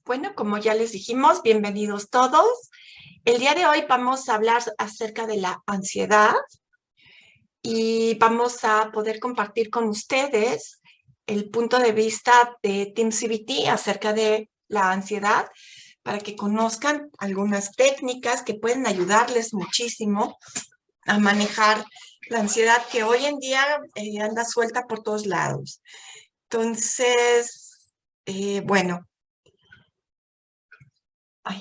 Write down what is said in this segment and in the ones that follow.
Bueno, como ya les dijimos, bienvenidos todos. El día de hoy vamos a hablar acerca de la ansiedad y vamos a poder compartir con ustedes el punto de vista de Team CBT acerca de la ansiedad para que conozcan algunas técnicas que pueden ayudarles muchísimo a manejar la ansiedad que hoy en día anda suelta por todos lados. Entonces, bueno. Ay.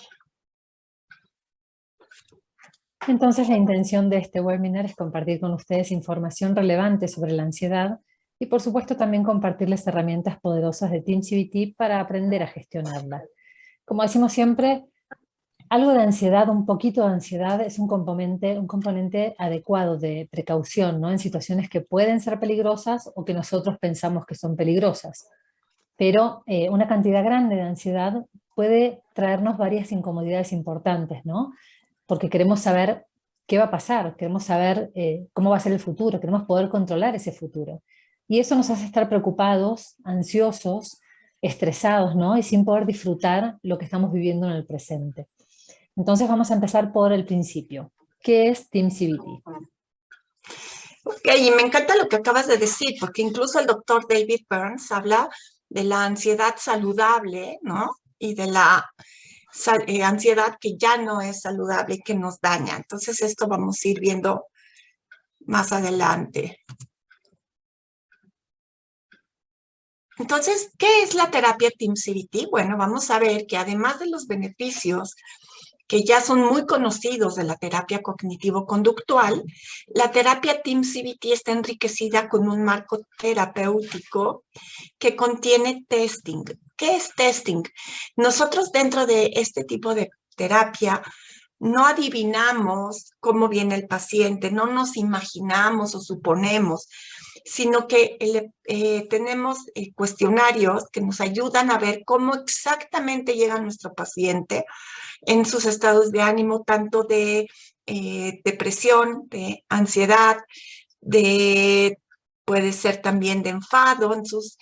Entonces, la intención de este webinar es compartir con ustedes información relevante sobre la ansiedad y, por supuesto, también compartirles herramientas poderosas de Team CBT para aprender a gestionarla. Como decimos siempre, algo de ansiedad, un poquito de ansiedad es un componente adecuado de precaución, ¿no? En situaciones que pueden ser peligrosas o que nosotros pensamos que son peligrosas. Pero una cantidad grande de ansiedad puede traernos varias incomodidades importantes, ¿no? Porque queremos saber qué va a pasar, queremos saber cómo va a ser el futuro, queremos poder controlar ese futuro. Y eso nos hace estar preocupados, ansiosos, estresados, ¿no? Y sin poder disfrutar lo que estamos viviendo en el presente. Entonces vamos a empezar por el principio. ¿Qué es Team CBT? Ok, y me encanta lo que acabas de decir, porque incluso el doctor David Burns habla de la ansiedad saludable, ¿no? Y de la ansiedad que ya no es saludable y que nos daña. Entonces, esto vamos a ir viendo más adelante. Entonces, ¿qué es la terapia Team CBT? Bueno, vamos a ver que además de los beneficios que ya son muy conocidos de la terapia cognitivo-conductual, la terapia Team CBT está enriquecida con un marco terapéutico que contiene testing. ¿Qué es testing? Nosotros dentro de este tipo de terapia no adivinamos cómo viene el paciente, no nos imaginamos o suponemos, sino que tenemos cuestionarios que nos ayudan a ver cómo exactamente llega nuestro paciente en sus estados de ánimo, tanto de depresión, de ansiedad, puede ser también de enfado, en sus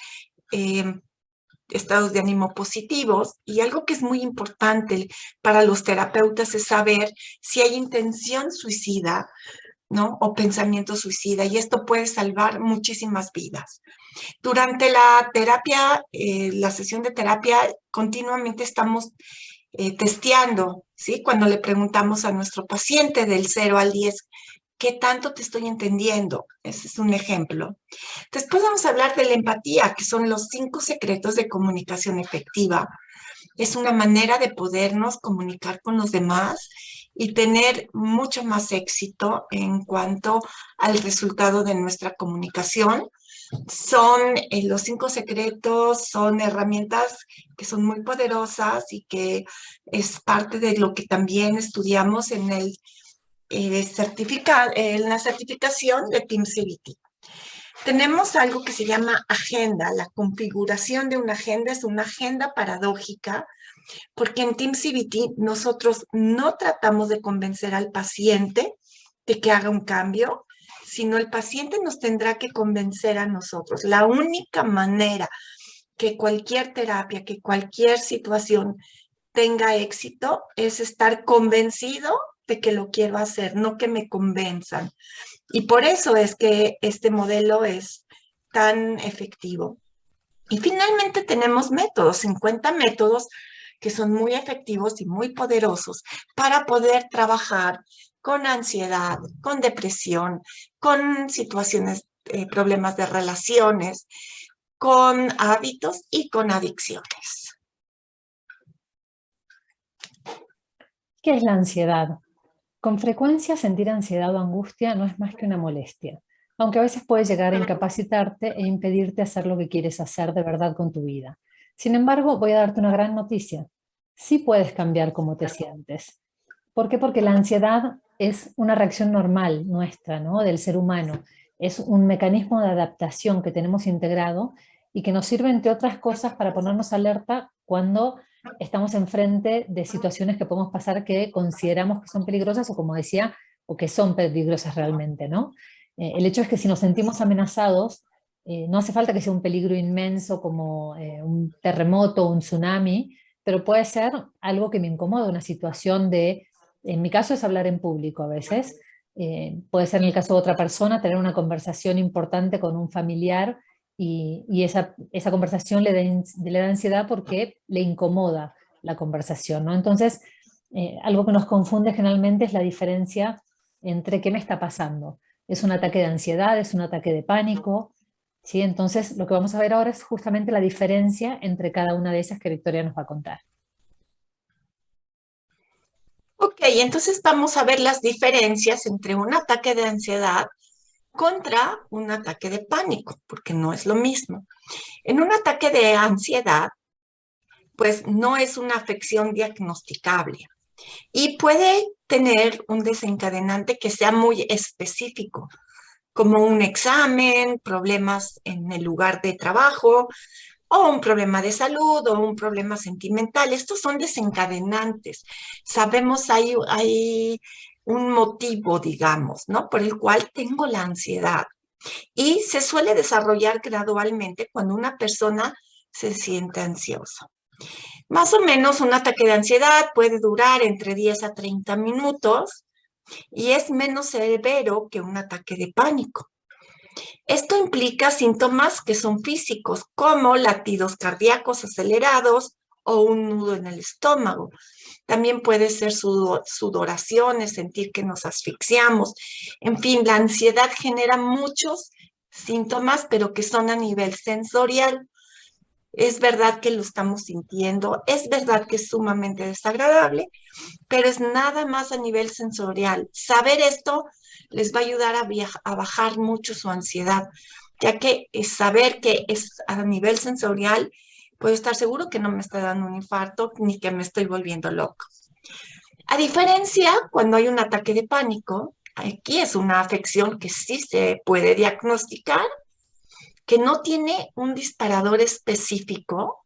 estados de ánimo positivos. Y algo que es muy importante para los terapeutas es saber si hay intención suicida, ¿no? O pensamiento suicida, y esto puede salvar muchísimas vidas. Durante la terapia, la sesión de terapia, continuamente estamos testeando, ¿sí? Cuando le preguntamos a nuestro paciente del 0 al 10, ¿qué tanto te estoy entendiendo? Ese es un ejemplo. Después vamos a hablar de la empatía, que son los 5 secretos de comunicación efectiva. Es una manera de podernos comunicar con los demás y tener mucho más éxito en cuanto al resultado de nuestra comunicación. Son los 5 secretos, son herramientas que son muy poderosas y que es parte de lo que también estudiamos en en la certificación de Team CBT. Tenemos algo que se llama agenda. La configuración de una agenda es una agenda paradójica, porque en Team CBT nosotros no tratamos de convencer al paciente de que haga un cambio, sino el paciente nos tendrá que convencer a nosotros. La única manera que cualquier terapia, que cualquier situación tenga éxito es estar convencido de que lo quiero hacer, no que me convenzan. Y por eso es que este modelo es tan efectivo. Y finalmente tenemos métodos, 50 métodos que son muy efectivos y muy poderosos para poder trabajar con ansiedad, con depresión, con situaciones, problemas de relaciones, con hábitos y con adicciones. ¿Qué es la ansiedad? Con frecuencia sentir ansiedad o angustia no es más que una molestia, aunque a veces puede llegar a incapacitarte e impedirte hacer lo que quieres hacer de verdad con tu vida. Sin embargo, voy a darte una gran noticia. Sí puedes cambiar cómo te sientes. ¿Por qué? Porque la ansiedad es una reacción normal nuestra, ¿no? Del ser humano. Es un mecanismo de adaptación que tenemos integrado y que nos sirve, entre otras cosas, para ponernos alerta cuando estamos enfrente de situaciones que podemos pasar que consideramos que son peligrosas o, como decía, o que son peligrosas realmente, ¿no? El hecho es que si nos sentimos amenazados, no hace falta que sea un peligro inmenso como un terremoto o un tsunami, pero puede ser algo que me incomoda, una situación en mi caso es hablar en público a veces, puede ser en el caso de otra persona tener una conversación importante con un familiar y esa conversación le da ansiedad porque le incomoda la conversación, ¿no? Entonces, algo que nos confunde generalmente es la diferencia entre qué me está pasando. ¿Es un ataque de ansiedad? ¿Es un ataque de pánico? ¿Sí? Entonces, lo que vamos a ver ahora es justamente la diferencia entre cada una de esas que Victoria nos va a contar. Ok, entonces vamos a ver las diferencias entre un ataque de ansiedad contra un ataque de pánico, porque no es lo mismo. En un ataque de ansiedad, pues no es una afección diagnosticable y puede tener un desencadenante que sea muy específico, como un examen, problemas en el lugar de trabajo, o un problema de salud, o un problema sentimental. Estos son desencadenantes. Sabemos hay un motivo, digamos, ¿no? Por el cual tengo la ansiedad. Y se suele desarrollar gradualmente cuando una persona se siente ansioso. Más o menos un ataque de ansiedad puede durar entre 10 a 30 minutos y es menos severo que un ataque de pánico. Esto implica síntomas que son físicos, como latidos cardíacos acelerados o un nudo en el estómago. También puede ser sudoraciones, sentir que nos asfixiamos. En fin, la ansiedad genera muchos síntomas, pero que son a nivel sensorial. Es verdad que lo estamos sintiendo, es verdad que es sumamente desagradable, pero es nada más a nivel sensorial. Saber esto les va a ayudar a bajar mucho su ansiedad, ya que saber que es a nivel sensorial, puedo estar seguro que no me está dando un infarto ni que me estoy volviendo loco. A diferencia, cuando hay un ataque de pánico, aquí es una afección que sí se puede diagnosticar, que no tiene un disparador específico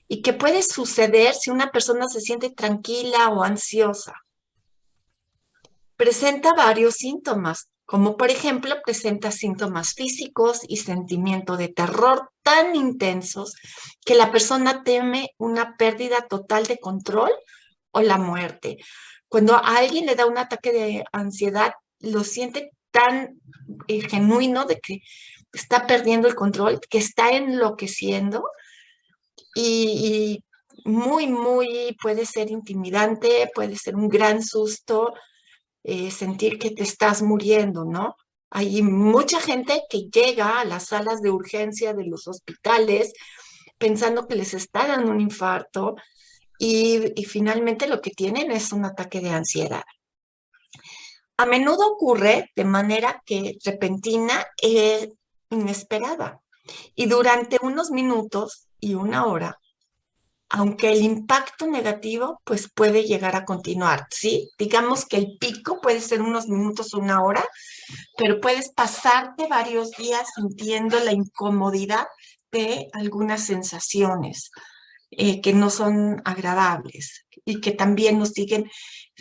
y que puede suceder si una persona se siente tranquila o ansiosa. Presenta varios síntomas, como por ejemplo presenta síntomas físicos y sentimiento de terror tan intensos que la persona teme una pérdida total de control o la muerte. Cuando a alguien le da un ataque de ansiedad, lo siente tan genuino de que está perdiendo el control, que está enloqueciendo y muy, muy puede ser intimidante, puede ser un gran susto, sentir que te estás muriendo, ¿no? Hay mucha gente que llega a las salas de urgencia de los hospitales pensando que les está dando un infarto y finalmente lo que tienen es un ataque de ansiedad. A menudo ocurre de manera que repentina e inesperada y durante unos minutos y una hora, aunque el impacto negativo pues puede llegar a continuar, ¿sí? Digamos que el pico puede ser unos minutos o una hora, pero puedes pasarte varios días sintiendo la incomodidad de algunas sensaciones que no son agradables y que también nos siguen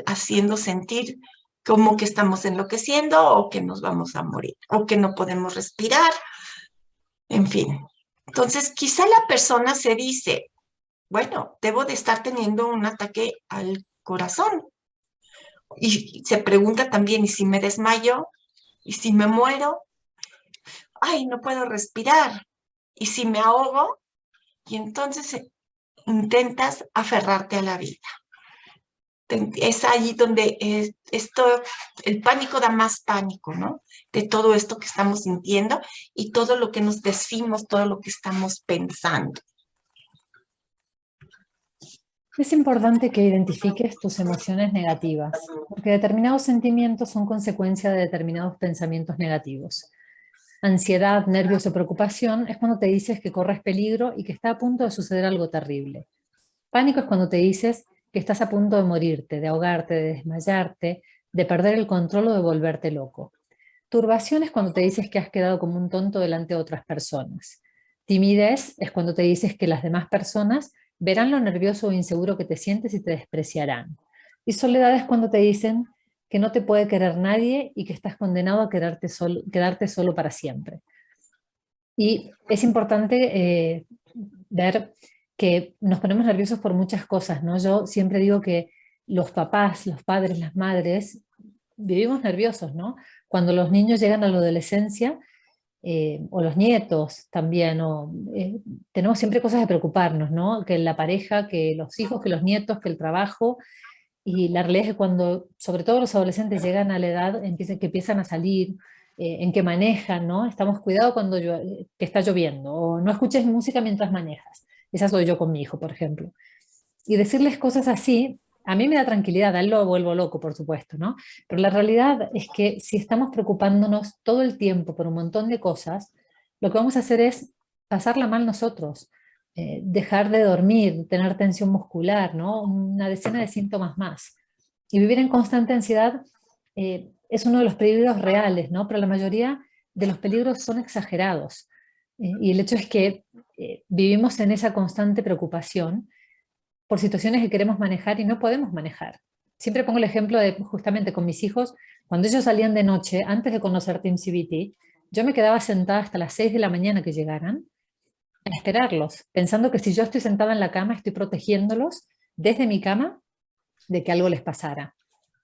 haciendo sentir como que estamos enloqueciendo o que nos vamos a morir o que no podemos respirar, en fin. Entonces, quizá la persona se dice, bueno, debo de estar teniendo un ataque al corazón. Y se pregunta también, ¿y si me desmayo? ¿Y si me muero? Ay, no puedo respirar. ¿Y si me ahogo? Y entonces intentas aferrarte a la vida. Es ahí donde el pánico da más pánico, ¿no? De todo esto que estamos sintiendo y todo lo que nos decimos, todo lo que estamos pensando. Es importante que identifiques tus emociones negativas, porque determinados sentimientos son consecuencia de determinados pensamientos negativos. Ansiedad, nervios o preocupación es cuando te dices que corres peligro y que está a punto de suceder algo terrible. Pánico es cuando te dices que estás a punto de morirte, de ahogarte, de desmayarte, de perder el control o de volverte loco. Turbación es cuando te dices que has quedado como un tonto delante de otras personas. Timidez es cuando te dices que las demás personas verán lo nervioso o inseguro que te sientes y te despreciarán. Y soledad es cuando te dicen que no te puede querer nadie y que estás condenado a quedarte solo para siempre. Y es importante ver que nos ponemos nerviosos por muchas cosas, ¿no? Yo siempre digo que los papás, los padres, las madres, vivimos nerviosos, ¿no? Cuando los niños llegan a la adolescencia, o los nietos también, tenemos siempre cosas de preocuparnos, ¿no? Que la pareja, que los hijos, que los nietos, que el trabajo, y la realidad es que cuando, sobre todo los adolescentes llegan a la edad que empiezan a salir, en que manejan, ¿no? Estamos cuidado cuando que está lloviendo, o no escuches música mientras manejas. Esa soy yo con mi hijo, por ejemplo. Y decirles cosas así, a mí me da tranquilidad, a él lo vuelvo loco, por supuesto, ¿no? Pero la realidad es que si estamos preocupándonos todo el tiempo por un montón de cosas, lo que vamos a hacer es pasarla mal nosotros, dejar de dormir, tener tensión muscular, ¿no? Una decena de síntomas más. Y vivir en constante ansiedad es uno de los peligros reales, ¿no? Pero la mayoría de los peligros son exagerados. Y el hecho es que vivimos en esa constante preocupación por situaciones que queremos manejar y no podemos manejar. Siempre pongo el ejemplo de justamente con mis hijos, cuando ellos salían de noche, antes de conocer Team CBT, yo me quedaba sentada hasta las 6 de la mañana que llegaran a esperarlos, pensando que si yo estoy sentada en la cama, estoy protegiéndolos desde mi cama de que algo les pasara.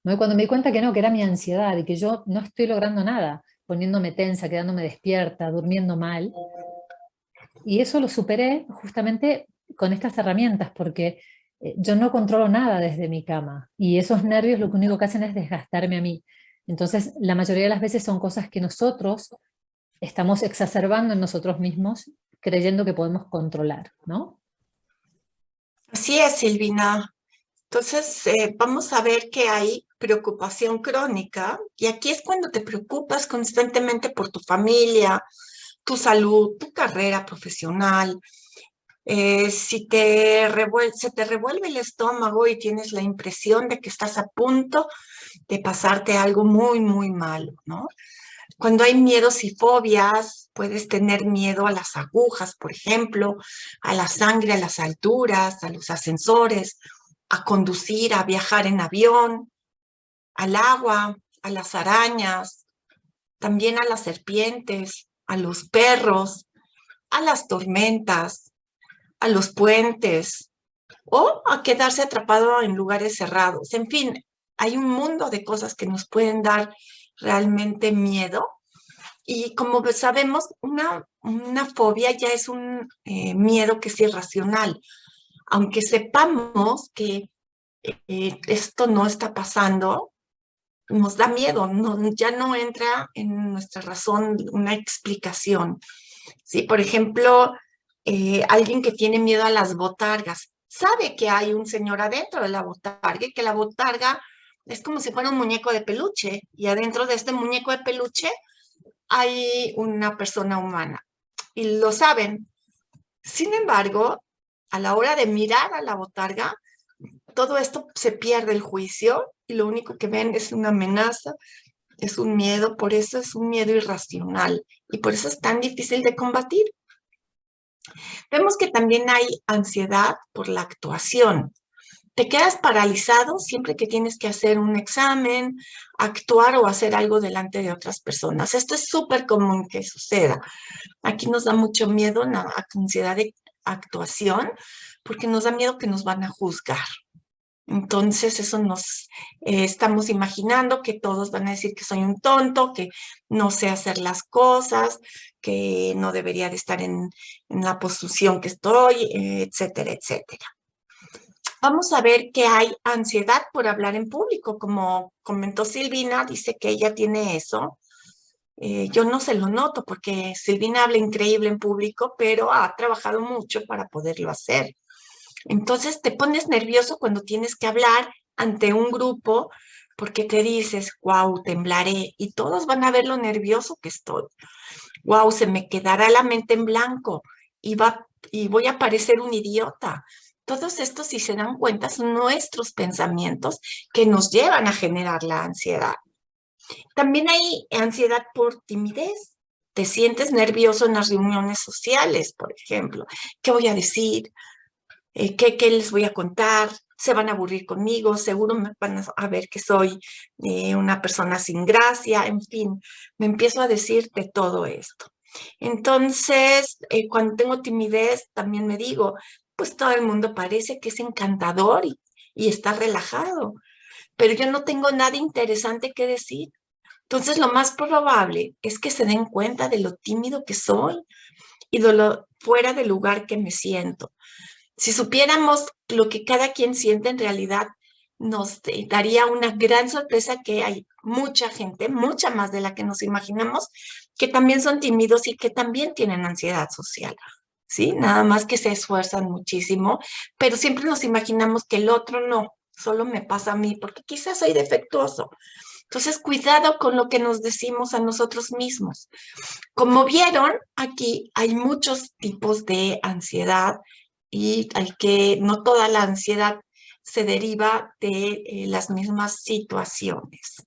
¿No? Y cuando me di cuenta que no, que era mi ansiedad y que yo no estoy logrando nada, poniéndome tensa, quedándome despierta, durmiendo mal, y eso lo superé justamente con estas herramientas, porque yo no controlo nada desde mi cama y esos nervios lo único que hacen es desgastarme a mí. Entonces, la mayoría de las veces son cosas que nosotros estamos exacerbando en nosotros mismos, creyendo que podemos controlar, ¿no? Así es, Silvina. Entonces, vamos a ver que hay preocupación crónica y aquí es cuando te preocupas constantemente por tu familia, tu salud, tu carrera profesional. Si se te revuelve el estómago y tienes la impresión de que estás a punto de pasarte algo muy, muy malo, ¿no? Cuando hay miedos y fobias, puedes tener miedo a las agujas, por ejemplo, a la sangre, a las alturas, a los ascensores, a conducir, a viajar en avión, al agua, a las arañas, también a las serpientes, a los perros, a las tormentas, a los puentes o a quedarse atrapado en lugares cerrados. En fin, hay un mundo de cosas que nos pueden dar realmente miedo. Y como sabemos, una fobia ya es un miedo que es irracional. Aunque sepamos que esto no está pasando, nos da miedo, ya no entra en nuestra razón una explicación. ¿Sí? Por ejemplo, alguien que tiene miedo a las botargas, sabe que hay un señor adentro de la botarga y que la botarga es como si fuera un muñeco de peluche y adentro de este muñeco de peluche hay una persona humana y lo saben. Sin embargo, a la hora de mirar a la botarga, todo esto se pierde el juicio y lo único que ven es una amenaza, es un miedo, por eso es un miedo irracional y por eso es tan difícil de combatir. Vemos que también hay ansiedad por la actuación. Te quedas paralizado siempre que tienes que hacer un examen, actuar o hacer algo delante de otras personas. Esto es súper común que suceda. Aquí nos da mucho miedo la ansiedad de actuación porque nos da miedo que nos van a juzgar. Entonces, eso nos estamos imaginando que todos van a decir que soy un tonto, que no sé hacer las cosas, que no debería de estar en la posición que estoy, etcétera, etcétera. Vamos a ver que hay ansiedad por hablar en público, como comentó Silvina, dice que ella tiene eso. Yo no se lo noto porque Silvina habla increíble en público, pero ha trabajado mucho para poderlo hacer. Entonces te pones nervioso cuando tienes que hablar ante un grupo porque te dices, wow, temblaré y todos van a ver lo nervioso que estoy. Wow, se me quedará la mente en blanco y voy a parecer un idiota. Todos estos, si se dan cuenta, son nuestros pensamientos que nos llevan a generar la ansiedad. También hay ansiedad por timidez. Te sientes nervioso en las reuniones sociales, por ejemplo. ¿Qué voy a decir? ¿Qué les voy a contar? Se van a aburrir conmigo, seguro me van a ver que soy una persona sin gracia, en fin, me empiezo a decir de todo esto. Entonces, cuando tengo timidez, también me digo, pues todo el mundo parece que es encantador y está relajado, pero yo no tengo nada interesante que decir. Entonces, lo más probable es que se den cuenta de lo tímido que soy y de lo fuera de lugar que me siento. Si supiéramos lo que cada quien siente en realidad, nos daría una gran sorpresa que hay mucha gente, mucha más de la que nos imaginamos, que también son tímidos y que también tienen ansiedad social. ¿Sí? Nada más que se esfuerzan muchísimo, pero siempre nos imaginamos que el otro no, solo me pasa a mí, porque quizás soy defectuoso. Entonces, cuidado con lo que nos decimos a nosotros mismos. Como vieron, aquí hay muchos tipos de ansiedad y hay que no toda la ansiedad se deriva de las mismas situaciones.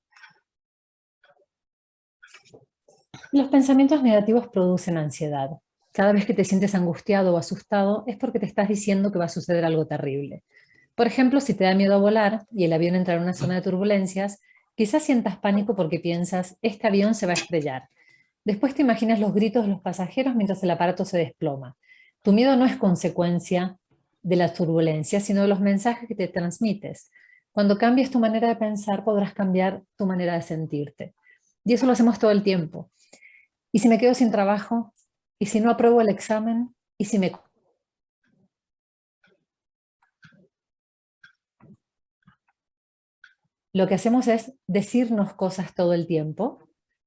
Los pensamientos negativos producen ansiedad. Cada vez que te sientes angustiado o asustado es porque te estás diciendo que va a suceder algo terrible. Por ejemplo, si te da miedo a volar y el avión entra en una zona de turbulencias, quizás sientas pánico porque piensas, este avión se va a estrellar. Después te imaginas los gritos de los pasajeros mientras el aparato se desploma. Tu miedo no es consecuencia de la turbulencia, sino de los mensajes que te transmites. Cuando cambies tu manera de pensar, podrás cambiar tu manera de sentirte. Y eso lo hacemos todo el tiempo. ¿Y si me quedo sin trabajo? ¿Y si no apruebo el examen? ¿Y si me... Lo que hacemos es decirnos cosas todo el tiempo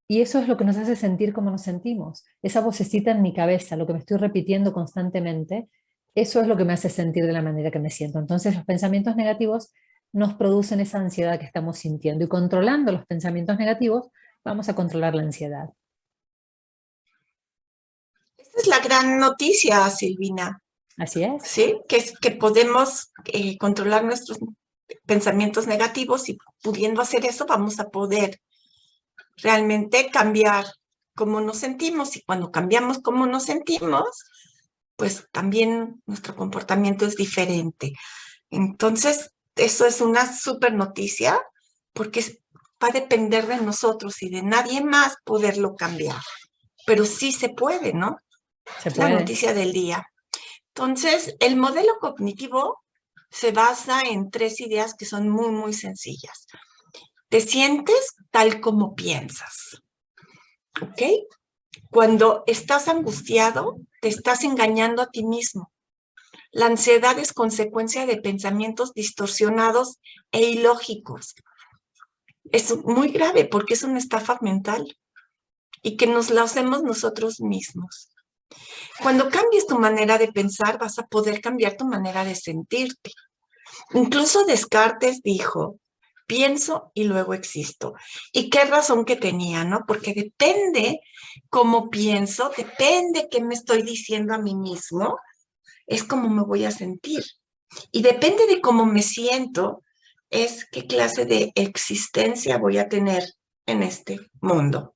y eso es lo que nos hace sentir como nos sentimos. Esa vocecita en mi cabeza, lo que me estoy repitiendo constantemente, eso es lo que me hace sentir de la manera que me siento. Entonces los pensamientos negativos nos producen esa ansiedad que estamos sintiendo y controlando los pensamientos negativos vamos a controlar la ansiedad. Esta es la gran noticia, Silvina, Así es. ¿sí? Que es que podemos controlar nuestros pensamientos negativos y pudiendo hacer eso vamos a poder realmente cambiar cómo nos sentimos y cuando cambiamos cómo nos sentimos, pues también nuestro comportamiento es diferente. Entonces, eso es una súper noticia porque va a depender de nosotros y de nadie más poderlo cambiar. Pero sí se puede, ¿no? Se Es la puede. noticia del día. Entonces, el modelo cognitivo se basa en tres ideas que son muy, muy sencillas. Te sientes tal como piensas, ¿ok? Cuando estás angustiado, te estás engañando a ti mismo. La ansiedad es consecuencia de pensamientos distorsionados e ilógicos. Es muy grave porque es una estafa mental y que nos la hacemos nosotros mismos. Cuando cambies tu manera de pensar, vas a poder cambiar tu manera de sentirte. Incluso Descartes dijo, pienso y luego existo. Y qué razón que tenía, ¿no? Porque depende cómo pienso, depende qué me estoy diciendo a mí mismo, es cómo me voy a sentir. Y depende de cómo me siento, es qué clase de existencia voy a tener en este mundo.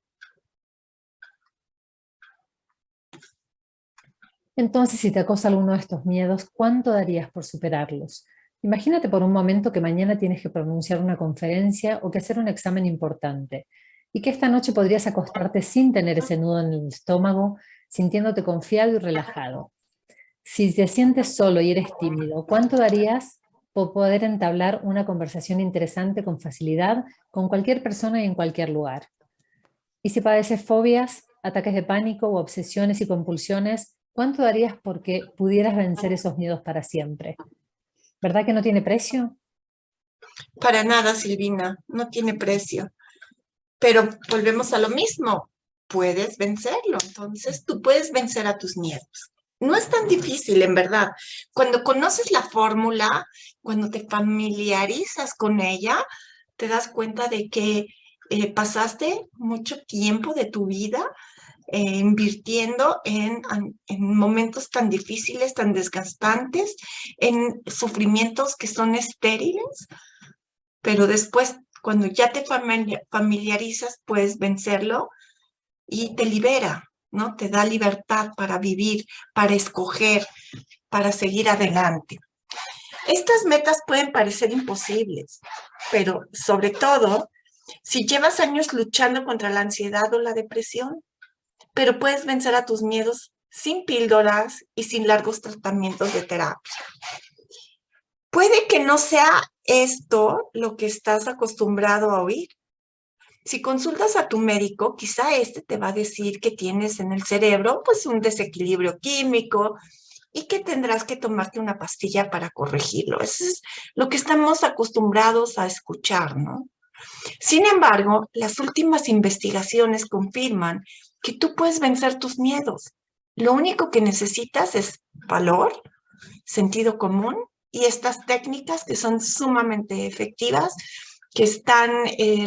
Entonces, si te acosa alguno de estos miedos, ¿cuánto darías por superarlos? Imagínate por un momento que mañana tienes que pronunciar una conferencia o que hacer un examen importante y que esta noche podrías acostarte sin tener ese nudo en el estómago, sintiéndote confiado y relajado. Si te sientes solo y eres tímido, ¿cuánto darías por poder entablar una conversación interesante con facilidad con cualquier persona y en cualquier lugar? Y si padeces fobias, ataques de pánico o obsesiones y compulsiones, ¿cuánto darías porque pudieras vencer esos miedos para siempre? ¿Verdad que no tiene precio? Para nada, Silvina, no tiene precio. Pero volvemos a lo mismo, puedes vencerlo, entonces tú puedes vencer a tus miedos. No es tan difícil, en verdad. Cuando conoces la fórmula, cuando te familiarizas con ella, te das cuenta de que pasaste mucho tiempo de tu vida invirtiendo en momentos tan difíciles, tan desgastantes, en sufrimientos que son estériles, pero después, cuando ya te familiarizas, puedes vencerlo y te libera, ¿no? Te da libertad para vivir, para escoger, para seguir adelante. Estas metas pueden parecer imposibles, pero sobre todo si llevas años luchando contra la ansiedad o la depresión, pero puedes vencer a tus miedos sin píldoras y sin largos tratamientos de terapia. Puede que no sea esto lo que estás acostumbrado a oír. Si consultas a tu médico, quizá este te va a decir que tienes en el cerebro pues un desequilibrio químico y que tendrás que tomarte una pastilla para corregirlo. Eso es lo que estamos acostumbrados a escuchar, ¿no? Sin embargo, las últimas investigaciones confirman que tú puedes vencer tus miedos. Lo único que necesitas es valor, sentido común y estas técnicas que son sumamente efectivas, que están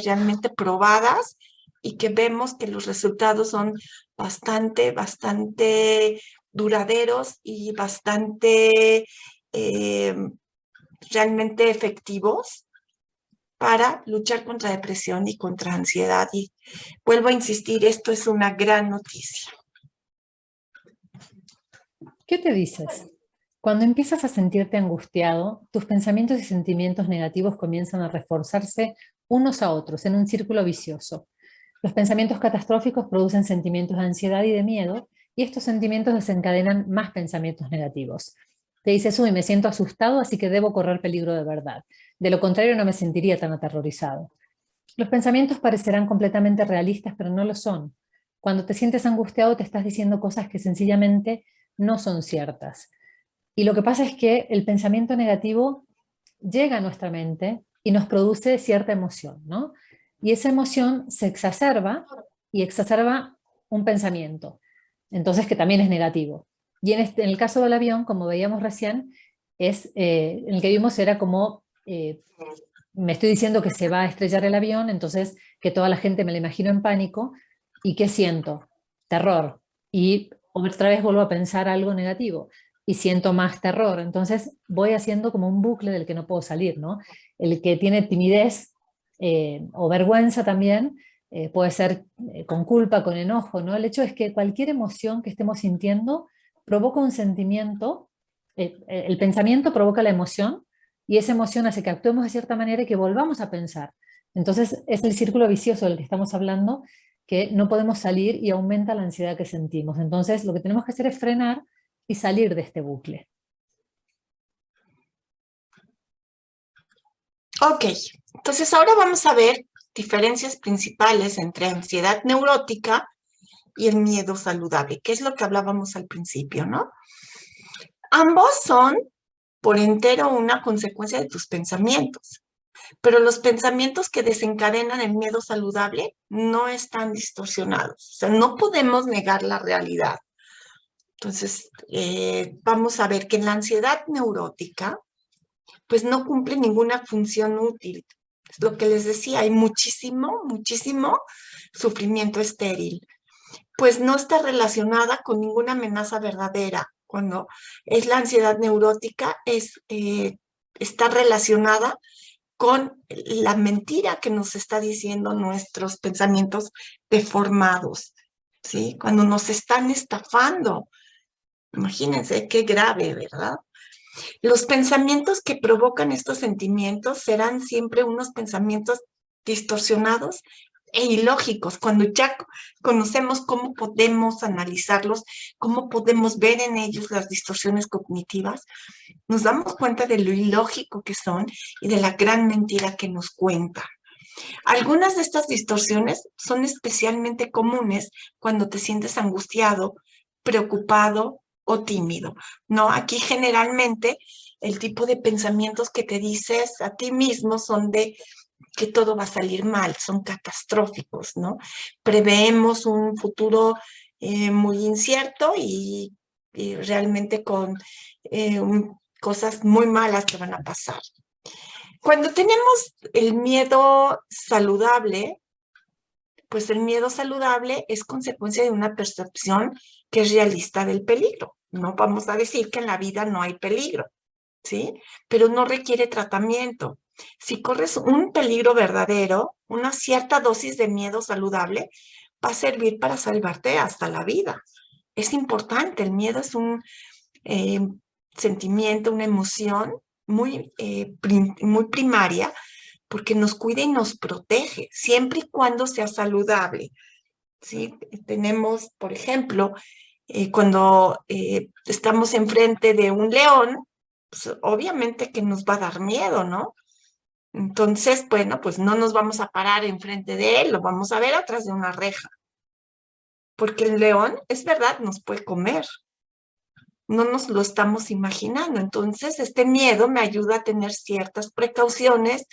realmente probadas y que vemos que los resultados son bastante duraderos y bastante realmente efectivos para luchar contra depresión y contra ansiedad. Y vuelvo a insistir, esto es una gran noticia. ¿Qué te dices? Cuando empiezas a sentirte angustiado, tus pensamientos y sentimientos negativos comienzan a reforzarse unos a otros en un círculo vicioso. Los pensamientos catastróficos producen sentimientos de ansiedad y de miedo, y estos sentimientos desencadenan más pensamientos negativos. Te dices, uy, me siento asustado, así que debo correr peligro de verdad. De lo contrario, no me sentiría tan aterrorizado. Los pensamientos parecerán completamente realistas, pero no lo son. Cuando te sientes angustiado, te estás diciendo cosas que sencillamente no son ciertas. Y lo que pasa es que el pensamiento negativo llega a nuestra mente y nos produce cierta emoción, ¿no? Y esa emoción se exacerba y exacerba un pensamiento, entonces que también es negativo. Y en el caso del avión, como veíamos recién, en el que vimos era como, me estoy diciendo que se va a estrellar el avión, entonces que toda la gente me la imagino en pánico, ¿y qué siento? Terror. Y otra vez vuelvo a pensar algo negativo y siento más terror. Entonces voy haciendo como un bucle del que no puedo salir, ¿no? El que tiene timidez o vergüenza también, puede ser con culpa, con enojo, ¿no? El hecho es que cualquier emoción que estemos sintiendo provoca un sentimiento, el pensamiento provoca la emoción, y esa emoción hace que actuemos de cierta manera y que volvamos a pensar. Entonces es el círculo vicioso del que estamos hablando, que no podemos salir y aumenta la ansiedad que sentimos. Entonces lo que tenemos que hacer es frenar y salir de este bucle. Ok, entonces ahora vamos a ver diferencias principales entre ansiedad neurótica y el miedo saludable, que es lo que hablábamos al principio, ¿no? Ambos son por entero una consecuencia de tus pensamientos, pero los pensamientos que desencadenan el miedo saludable no están distorsionados, o sea, no podemos negar la realidad. Entonces, vamos a ver que en la ansiedad neurótica, pues no cumple ninguna función útil. Es lo que les decía, hay muchísimo sufrimiento estéril, pues no está relacionada con ninguna amenaza verdadera. Cuando es la ansiedad neurótica, está relacionada con la mentira que nos está diciendo nuestros pensamientos deformados, ¿sí? Cuando nos están estafando. Imagínense qué grave, ¿verdad? Los pensamientos que provocan estos sentimientos serán siempre unos pensamientos distorsionados e ilógicos. Cuando ya conocemos cómo podemos analizarlos, cómo podemos ver en ellos las distorsiones cognitivas, nos damos cuenta de lo ilógico que son y de la gran mentira que nos cuentan. Algunas de estas distorsiones son especialmente comunes cuando te sientes angustiado, preocupado o tímido, ¿no? Aquí generalmente el tipo de pensamientos que te dices a ti mismo son de que todo va a salir mal, son catastróficos, ¿no? Preveemos un futuro muy incierto y realmente con cosas muy malas que van a pasar. Cuando tenemos el miedo saludable, pues el miedo saludable es consecuencia de una percepción que es realista del peligro. No vamos a decir que en la vida no hay peligro, ¿sí? Pero no requiere tratamiento. Si corres un peligro verdadero, una cierta dosis de miedo saludable va a servir para salvarte hasta la vida. Es importante, el miedo es un eh, sentimiento, una emoción muy primaria, porque nos cuida y nos protege, siempre y cuando sea saludable, ¿sí? Tenemos, por ejemplo, Cuando estamos enfrente de un león, pues, obviamente que nos va a dar miedo, ¿no? Entonces, bueno, pues no nos vamos a parar enfrente de él, lo vamos a ver atrás de una reja, porque el león, es verdad, nos puede comer, no nos lo estamos imaginando. Entonces, este miedo me ayuda a tener ciertas precauciones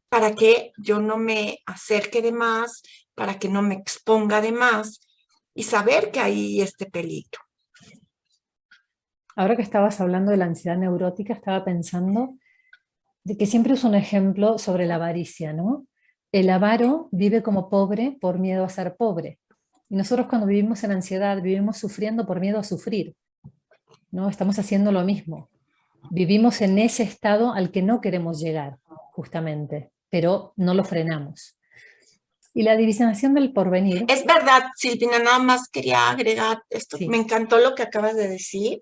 para que yo no me acerque de más, para que no me exponga de más y saber que hay este peligro. Ahora que estabas hablando de la ansiedad neurótica, estaba pensando de que siempre es un ejemplo sobre la avaricia, ¿no? El avaro vive como pobre por miedo a ser pobre. Y nosotros cuando vivimos en ansiedad, vivimos sufriendo por miedo a sufrir, ¿no? Estamos haciendo lo mismo. Vivimos en ese estado al que no queremos llegar, justamente, pero no lo frenamos. Y la división del porvenir. Es verdad, Silvina, nada más quería agregar esto. Me Sí, encantó lo que acabas de decir.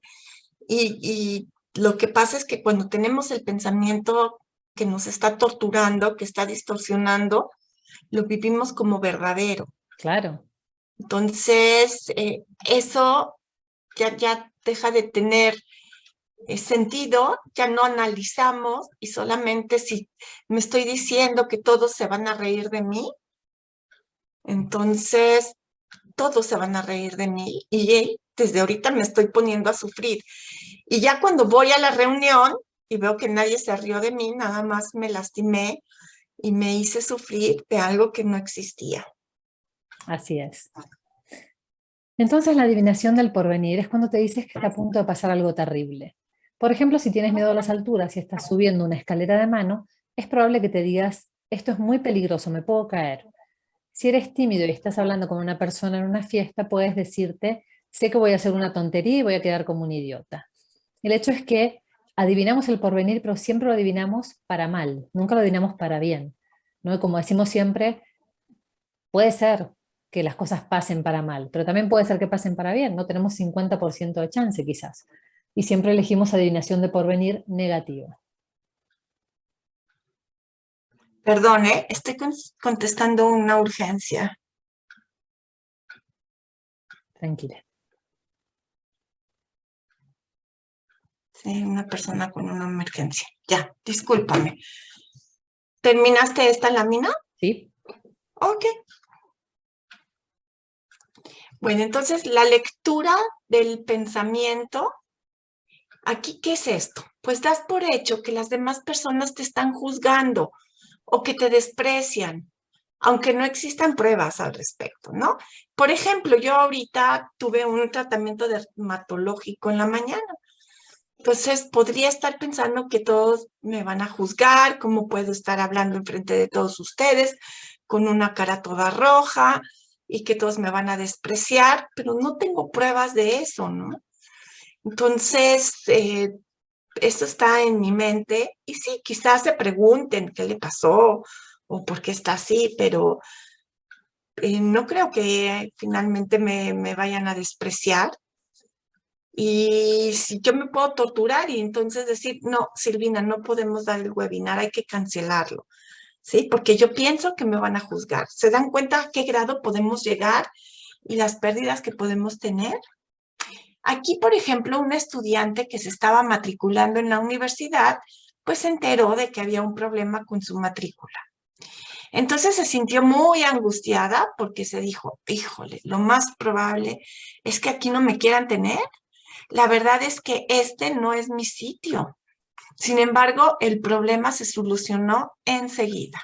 Y lo que pasa es que cuando tenemos el pensamiento que nos está torturando, que está distorsionando, lo vivimos como verdadero. claro. Entonces, eso ya deja de tener sentido, ya no analizamos y solamente si me estoy diciendo que todos se van a reír de mí, entonces todos se van a reír de mí y desde ahorita me estoy poniendo a sufrir. Y ya cuando voy a la reunión y veo que nadie se rió de mí, nada más me lastimé y me hice sufrir de algo que no existía. Así es. Entonces la adivinación del porvenir es cuando te dices que está a punto de pasar algo terrible. Por ejemplo, si tienes miedo a las alturas y estás subiendo una escalera de mano, es probable que te digas, esto es muy peligroso, me puedo caer. Si eres tímido y estás hablando con una persona en una fiesta, puedes decirte, sé que voy a hacer una tontería y voy a quedar como un idiota. El hecho es que adivinamos el porvenir, pero siempre lo adivinamos para mal, nunca lo adivinamos para bien, ¿no? Como decimos siempre, puede ser que las cosas pasen para mal, pero también puede ser que pasen para bien, no tenemos 50% de chance quizás. Y siempre elegimos adivinación de porvenir negativa. Perdón, estoy contestando una urgencia. Tranquila. Sí, una persona con una emergencia. Ya, discúlpame. ¿Terminaste esta lámina? ¿Sí? Ok. Bueno, entonces la lectura del pensamiento. Aquí, ¿qué es esto? Pues das por hecho que las demás personas te están juzgando o que te desprecian, aunque no existan pruebas al respecto, ¿no? Por ejemplo, yo ahorita tuve un tratamiento dermatológico en la mañana. Entonces, podría estar pensando que todos me van a juzgar, cómo puedo estar hablando enfrente de todos ustedes con una cara toda roja y que todos me van a despreciar, pero no tengo pruebas de eso, ¿no? Entonces, esto está en mi mente y sí, quizás se pregunten qué le pasó o por qué está así, pero no creo que finalmente me vayan a despreciar. Y si yo me puedo torturar y entonces decir, no, Silvina, no podemos dar el webinar, hay que cancelarlo, ¿sí? Porque yo pienso que me van a juzgar. ¿Se dan cuenta a qué grado podemos llegar y las pérdidas que podemos tener? Aquí, por ejemplo, una estudiante que se estaba matriculando en la universidad, pues se enteró de que había un problema con su matrícula. Entonces se sintió muy angustiada porque se dijo, híjole, lo más probable es que aquí no me quieran tener. La verdad es que este no es mi sitio. Sin embargo, el problema se solucionó enseguida.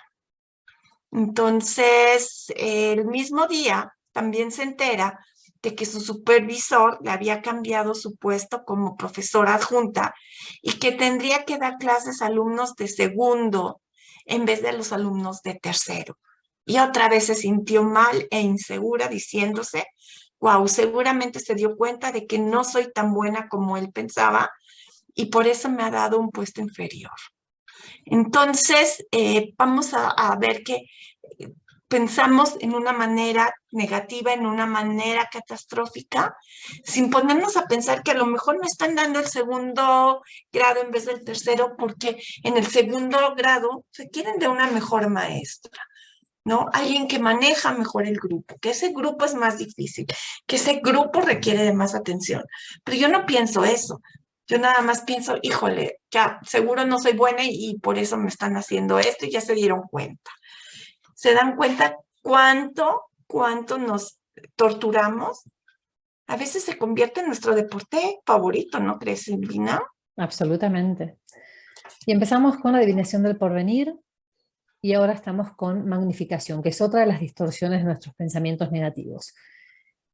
Entonces, el mismo día también se entera de que su supervisor le había cambiado su puesto como profesora adjunta y que tendría que dar clases a alumnos de segundo en vez de los alumnos de tercero. Y otra vez se sintió mal e insegura diciéndose, wow, seguramente se dio cuenta de que no soy tan buena como él pensaba y por eso me ha dado un puesto inferior. Entonces, vamos a ver que pensamos en una manera negativa, en una manera catastrófica, sin ponernos a pensar que a lo mejor me están dando el segundo grado en vez del tercero, porque en el segundo grado se quieren de una mejor maestra. ¿no? Alguien que maneja mejor el grupo, que ese grupo es más difícil, que ese grupo requiere de más atención. Pero yo no pienso eso. Yo nada más pienso, híjole, ya seguro no soy buena y por eso me están haciendo esto y ya se dieron cuenta. ¿Se dan cuenta cuánto nos torturamos? A veces se convierte en nuestro deporte favorito, ¿no crees, Silvina? Absolutamente. Y empezamos con la adivinación del porvenir, y ahora estamos con magnificación, que es otra de las distorsiones de nuestros pensamientos negativos.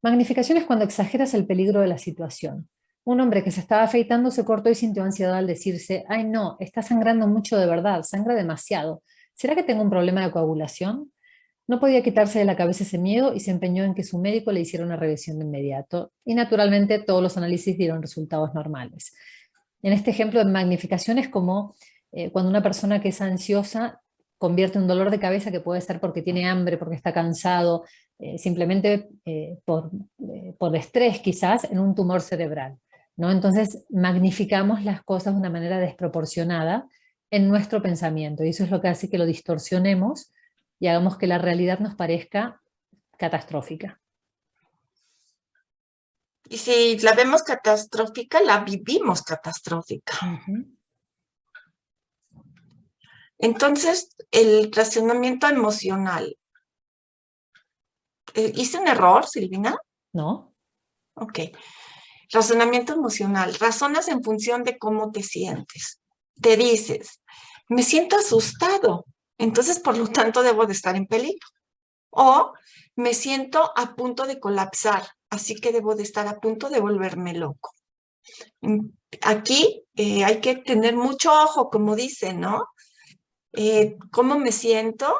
Magnificación es cuando exageras el peligro de la situación. Un hombre que se estaba afeitando se cortó y sintió ansiedad al decirse, ay no, está sangrando mucho de verdad, sangra demasiado. ¿Será que tengo un problema de coagulación? No podía quitarse de la cabeza ese miedo y se empeñó en que su médico le hiciera una revisión de inmediato. Y naturalmente todos los análisis dieron resultados normales. En este ejemplo de magnificación es como cuando una persona que es ansiosa convierte un dolor de cabeza, que puede ser porque tiene hambre, porque está cansado, simplemente por estrés quizás, en un tumor cerebral, ¿no? Entonces magnificamos las cosas de una manera desproporcionada en nuestro pensamiento, y eso es lo que hace que lo distorsionemos y hagamos que la realidad nos parezca catastrófica. Y si la vemos catastrófica, la vivimos catastrófica. Uh-huh. Entonces, el racionamiento emocional. ¿Hice un error, Silvina? ¿No? Ok. Razonamiento emocional. Razonas en función de cómo te sientes. Te dices, me siento asustado, entonces por lo tanto debo de estar en peligro. O me siento a punto de colapsar, así que debo de estar a punto de volverme loco. Aquí hay que tener mucho ojo, como dice, ¿no? ¿Cómo me siento?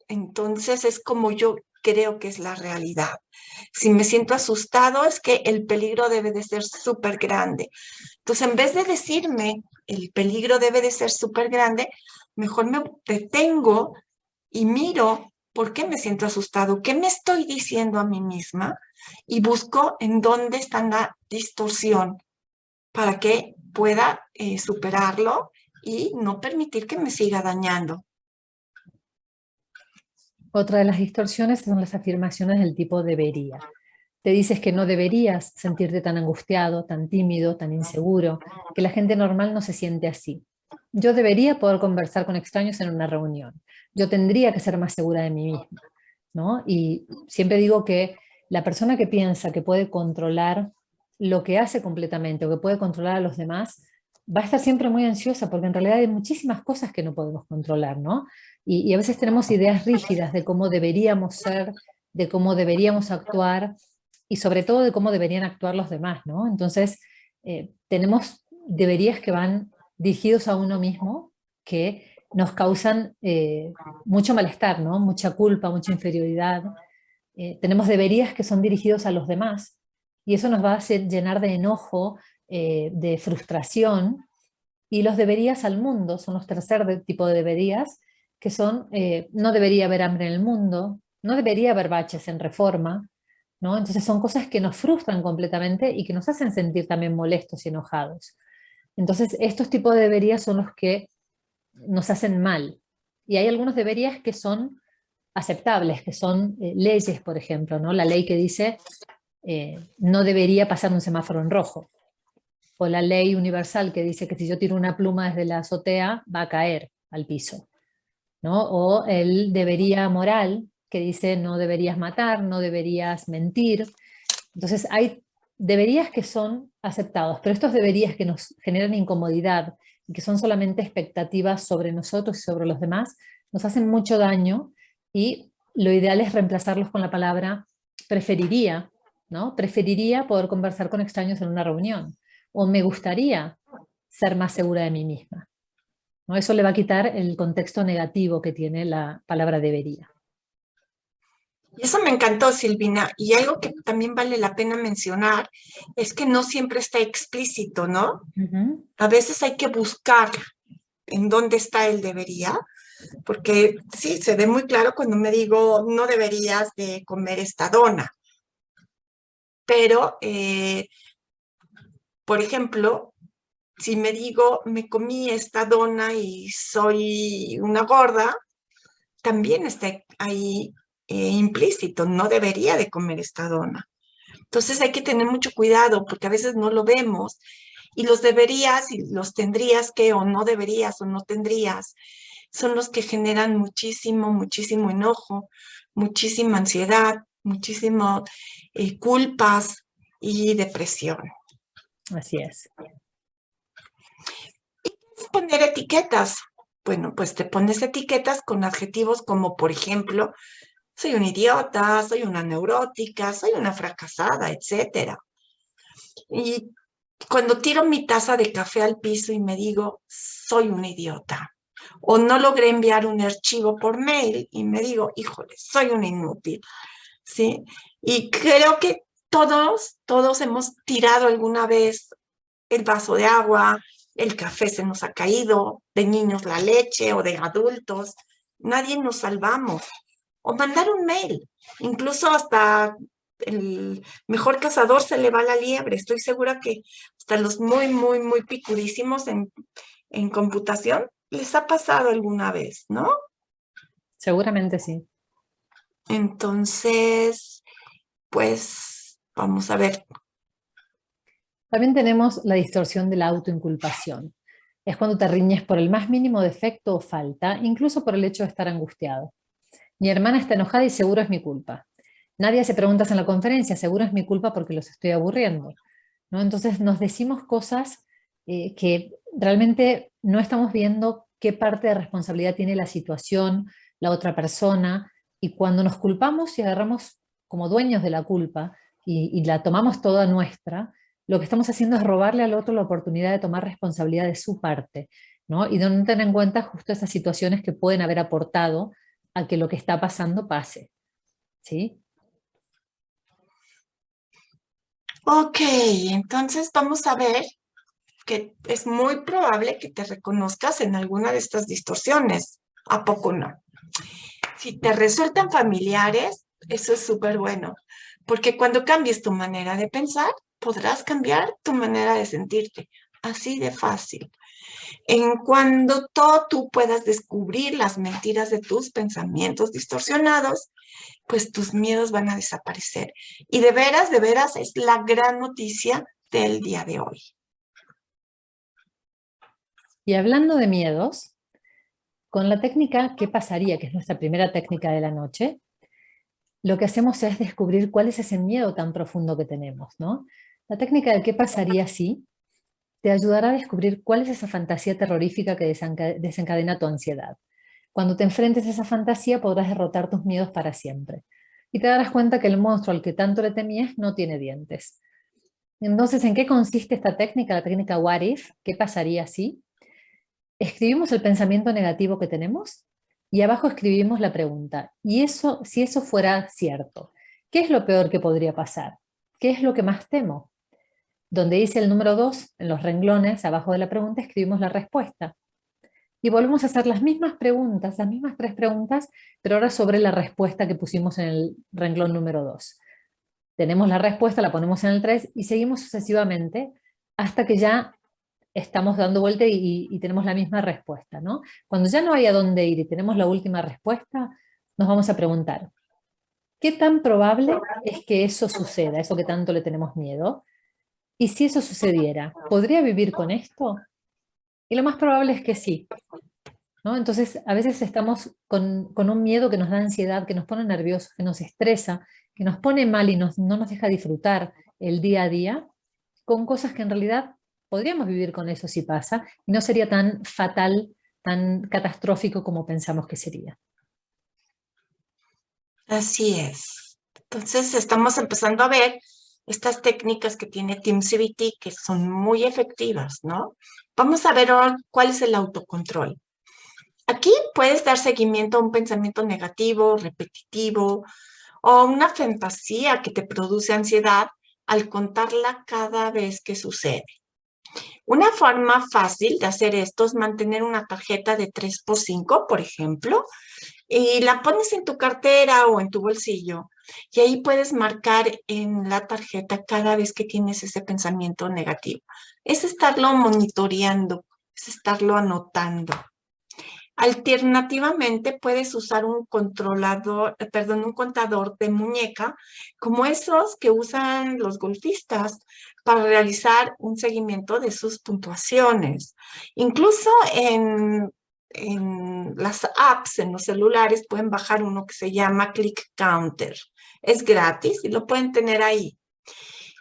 Entonces es como yo creo que es la realidad. Si me siento asustado, es que el peligro debe de ser súper grande. Entonces, en vez de decirme el peligro debe de ser súper grande, mejor me detengo y miro por qué me siento asustado, qué me estoy diciendo a mí misma y busco en dónde está la distorsión para que pueda superarlo y no permitir que me siga dañando. Otra de las distorsiones son las afirmaciones del tipo debería. Te dices que no deberías sentirte tan angustiado, tan tímido, tan inseguro, que la gente normal no se siente así. Yo debería poder conversar con extraños en una reunión. Yo tendría que ser más segura de mí misma, ¿no? Y siempre digo que la persona que piensa que puede controlar lo que hace completamente o que puede controlar a los demás, va a estar siempre muy ansiosa porque en realidad hay muchísimas cosas que no podemos controlar, ¿no? Y a veces tenemos ideas rígidas de cómo deberíamos ser, de cómo deberíamos actuar y sobre todo de cómo deberían actuar los demás, ¿no? Entonces, tenemos deberías que van dirigidos a uno mismo, que nos causan mucho malestar, ¿no? Mucha culpa, mucha inferioridad. Tenemos deberías que son dirigidos a los demás, y eso nos va a hacer llenar de enojo, de frustración, y los deberías al mundo son los tipo de deberías, que son, no debería haber hambre en el mundo, no debería haber baches en Reforma, ¿no? Entonces son cosas que nos frustran completamente y que nos hacen sentir también molestos y enojados. Entonces estos tipos de deberías son los que nos hacen mal. Y hay algunos deberías que son aceptables, que son leyes, por ejemplo, ¿no? La ley que dice no debería pasar un semáforo en rojo. O la ley universal que dice que si yo tiro una pluma desde la azotea va a caer al piso, ¿no? O el debería moral que dice no deberías matar, no deberías mentir. Entonces hay deberías que son aceptados, pero estos deberías que nos generan incomodidad y que son solamente expectativas sobre nosotros y sobre los demás, nos hacen mucho daño, y lo ideal es reemplazarlos con la palabra preferiría, ¿no? Preferiría poder conversar con extraños en una reunión, o me gustaría ser más segura de mí misma, ¿no? Eso le va a quitar el contexto negativo que tiene la palabra debería. Y eso me encantó, Silvina. Y algo que también vale la pena mencionar es que no siempre está explícito, ¿no? Uh-huh. A veces hay que buscar en dónde está el debería, porque sí, se ve muy claro cuando me digo no deberías de comer esta dona. Pero, por ejemplo, si me digo me comí esta dona y soy una gorda, también está ahí implícito, no debería de comer esta dona. Entonces hay que tener mucho cuidado porque a veces no lo vemos y los deberías y los tendrías que o no deberías o no tendrías son los que generan muchísimo, muchísimo enojo, muchísima ansiedad, muchísimo culpas y depresión. Así es. Poner etiquetas. Bueno, pues te pones etiquetas con adjetivos como, por ejemplo, soy un idiota, soy una neurótica, soy una fracasada, etcétera. Y cuando tiro mi taza de café al piso y me digo, soy un idiota. O no logré enviar un archivo por mail y me digo, híjole, soy un inútil. ¿Sí? Y creo que todos hemos tirado alguna vez el vaso de agua, el café se nos ha caído, de niños la leche o de adultos. Nadie nos salvamos. O mandar un mail. Incluso hasta el mejor cazador se le va la liebre. Estoy segura que hasta los muy, muy, muy picudísimos en computación les ha pasado alguna vez, ¿no? Seguramente sí. Entonces, pues vamos a ver. También tenemos la distorsión de la autoinculpación. Es cuando te riñes por el más mínimo defecto o falta, incluso por el hecho de estar angustiado. Mi hermana está enojada y seguro es mi culpa. Nadie hace preguntas en la conferencia, seguro es mi culpa porque los estoy aburriendo, ¿no? Entonces nos decimos cosas que realmente no estamos viendo qué parte de responsabilidad tiene la situación, la otra persona, y cuando nos culpamos y agarramos como dueños de la culpa y la tomamos toda nuestra, lo que estamos haciendo es robarle al otro la oportunidad de tomar responsabilidad de su parte, ¿no? Y de no tener en cuenta justo esas situaciones que pueden haber aportado a que lo que está pasando pase, ¿sí? Ok, entonces vamos a ver que es muy probable que te reconozcas en alguna de estas distorsiones. ¿A poco no? Si te resultan familiares, eso es súper bueno, porque cuando cambies tu manera de pensar, podrás cambiar tu manera de sentirte. Así de fácil. En cuando tú puedas descubrir las mentiras de tus pensamientos distorsionados, pues tus miedos van a desaparecer. Y de veras, es la gran noticia del día de hoy. Y hablando de miedos, con la técnica ¿qué pasaría?, que es nuestra primera técnica de la noche, lo que hacemos es descubrir cuál es ese miedo tan profundo que tenemos, ¿no? La técnica del ¿qué pasaría si? Te ayudará a descubrir cuál es esa fantasía terrorífica que desencadena tu ansiedad. Cuando te enfrentes a esa fantasía podrás derrotar tus miedos para siempre. Y te darás cuenta que el monstruo al que tanto le temías no tiene dientes. Entonces, ¿en qué consiste esta técnica? La técnica What If, ¿qué pasaría si? Escribimos el pensamiento negativo que tenemos y abajo escribimos la pregunta. Y eso, si eso fuera cierto, ¿qué es lo peor que podría pasar? ¿Qué es lo que más temo? Donde dice el número 2, en los renglones, abajo de la pregunta, escribimos la respuesta. Y volvemos a hacer las mismas preguntas, las mismas 3 preguntas, pero ahora sobre la respuesta que pusimos en el renglón número 2. Tenemos la respuesta, la ponemos en el 3 y seguimos sucesivamente hasta que ya estamos dando vuelta y tenemos la misma respuesta, ¿no? Cuando ya no hay a dónde ir y tenemos la última respuesta, nos vamos a preguntar, ¿qué tan probable es que eso suceda, eso que tanto le tenemos miedo? Y si eso sucediera, ¿podría vivir con esto? Y lo más probable es que sí, ¿no? Entonces, a veces estamos con un miedo que nos da ansiedad, que nos pone nerviosos, que nos estresa, que nos pone mal y no nos deja disfrutar el día a día, con cosas que en realidad podríamos vivir con eso si pasa, y no sería tan fatal, tan catastrófico como pensamos que sería. Así es. Entonces estamos empezando a ver estas técnicas que tiene TeamCBT que son muy efectivas, ¿no? Vamos a ver ahora cuál es el autocontrol. Aquí puedes dar seguimiento a un pensamiento negativo, repetitivo o una fantasía que te produce ansiedad al contarla cada vez que sucede. Una forma fácil de hacer esto es mantener una tarjeta de 3x5, por ejemplo, y la pones en tu cartera o en tu bolsillo. Y ahí puedes marcar en la tarjeta cada vez que tienes ese pensamiento negativo. Es estarlo monitoreando, es estarlo anotando. Alternativamente, puedes usar un un contador de muñeca, como esos que usan los golfistas para realizar un seguimiento de sus puntuaciones. Incluso en las apps, en los celulares, pueden bajar uno que se llama Click Counter. Es gratis y lo pueden tener ahí.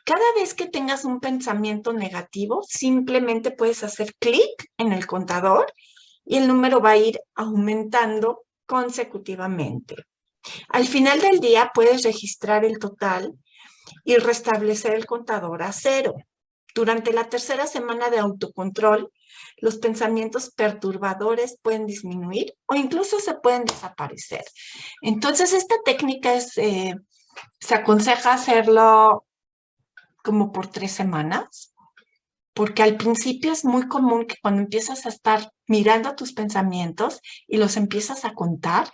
Cada vez que tengas un pensamiento negativo, simplemente puedes hacer clic en el contador y el número va a ir aumentando consecutivamente. Al final del día puedes registrar el total y restablecer el contador a 0. Durante la tercera semana de autocontrol, los pensamientos perturbadores pueden disminuir o incluso se pueden desaparecer. Entonces, esta técnica se aconseja hacerlo como por 3 semanas, porque al principio es muy común que cuando empiezas a estar mirando tus pensamientos y los empiezas a contar,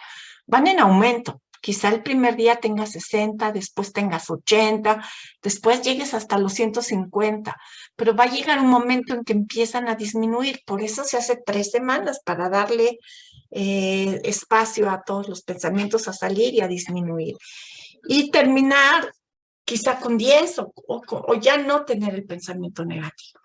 van en aumento. Quizá el primer día tengas 60, después tengas 80, después llegues hasta los 150, pero va a llegar un momento en que empiezan a disminuir. Por eso se hace 3 semanas para darle espacio a todos los pensamientos a salir y a disminuir. Y terminar quizá con 10 o ya no tener el pensamiento negativo.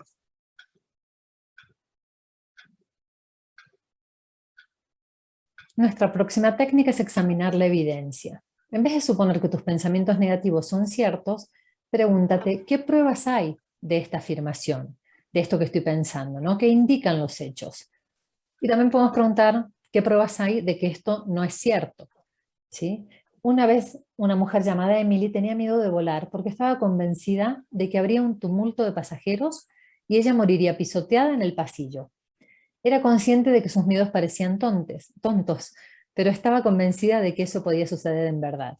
Nuestra próxima técnica es examinar la evidencia. En vez de suponer que tus pensamientos negativos son ciertos, pregúntate qué pruebas hay de esta afirmación, de esto que estoy pensando, ¿no? ¿Qué indican los hechos? Y también podemos preguntar qué pruebas hay de que esto no es cierto, ¿sí? Una vez una mujer llamada Emily tenía miedo de volar porque estaba convencida de que habría un tumulto de pasajeros y ella moriría pisoteada en el pasillo. Era consciente de que sus miedos parecían tontos, pero estaba convencida de que eso podía suceder en verdad.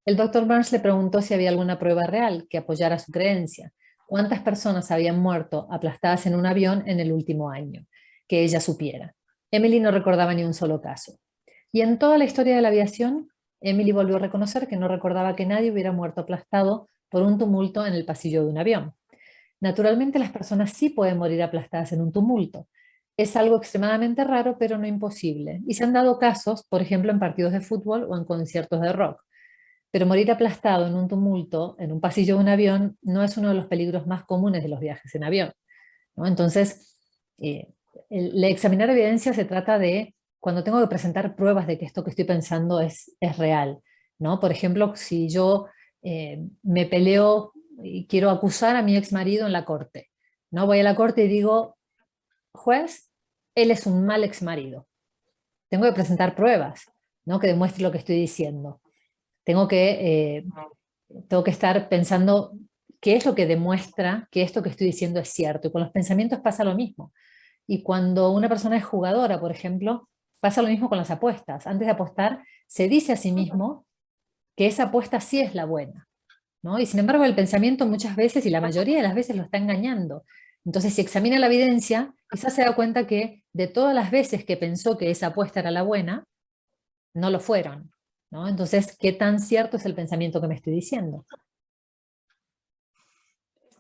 El Dr. Burns le preguntó si había alguna prueba real que apoyara su creencia. ¿Cuántas personas habían muerto aplastadas en un avión en el último año? Que ella supiera. Emily no recordaba ni un solo caso. Y en toda la historia de la aviación, Emily volvió a reconocer que no recordaba que nadie hubiera muerto aplastado por un tumulto en el pasillo de un avión. Naturalmente, las personas sí pueden morir aplastadas en un tumulto. Es algo extremadamente raro, pero no imposible. Y se han dado casos, por ejemplo, en partidos de fútbol o en conciertos de rock. Pero morir aplastado en un tumulto, en un pasillo de un avión, no es uno de los peligros más comunes de los viajes en avión, ¿no? Entonces, examinar evidencia se trata de cuando tengo que presentar pruebas de que esto que estoy pensando es real, ¿no? Por ejemplo, si yo me peleo y quiero acusar a mi ex marido en la corte, ¿no? Voy a la corte y digo, juez, él es un mal ex marido. Tengo que presentar pruebas, ¿no? Que demuestre lo que estoy diciendo. Tengo que estar pensando qué es lo que demuestra que esto que estoy diciendo es cierto. Y con los pensamientos pasa lo mismo. Y cuando una persona es jugadora, por ejemplo, pasa lo mismo con las apuestas. Antes de apostar, se dice a sí mismo que esa apuesta sí es la buena, ¿no? Y sin embargo, el pensamiento muchas veces, y la mayoría de las veces, lo está engañando. Entonces, si examina la evidencia, quizás se da cuenta que de todas las veces que pensó que esa apuesta era la buena, no lo fueron, ¿no? Entonces, ¿qué tan cierto es el pensamiento que me estoy diciendo?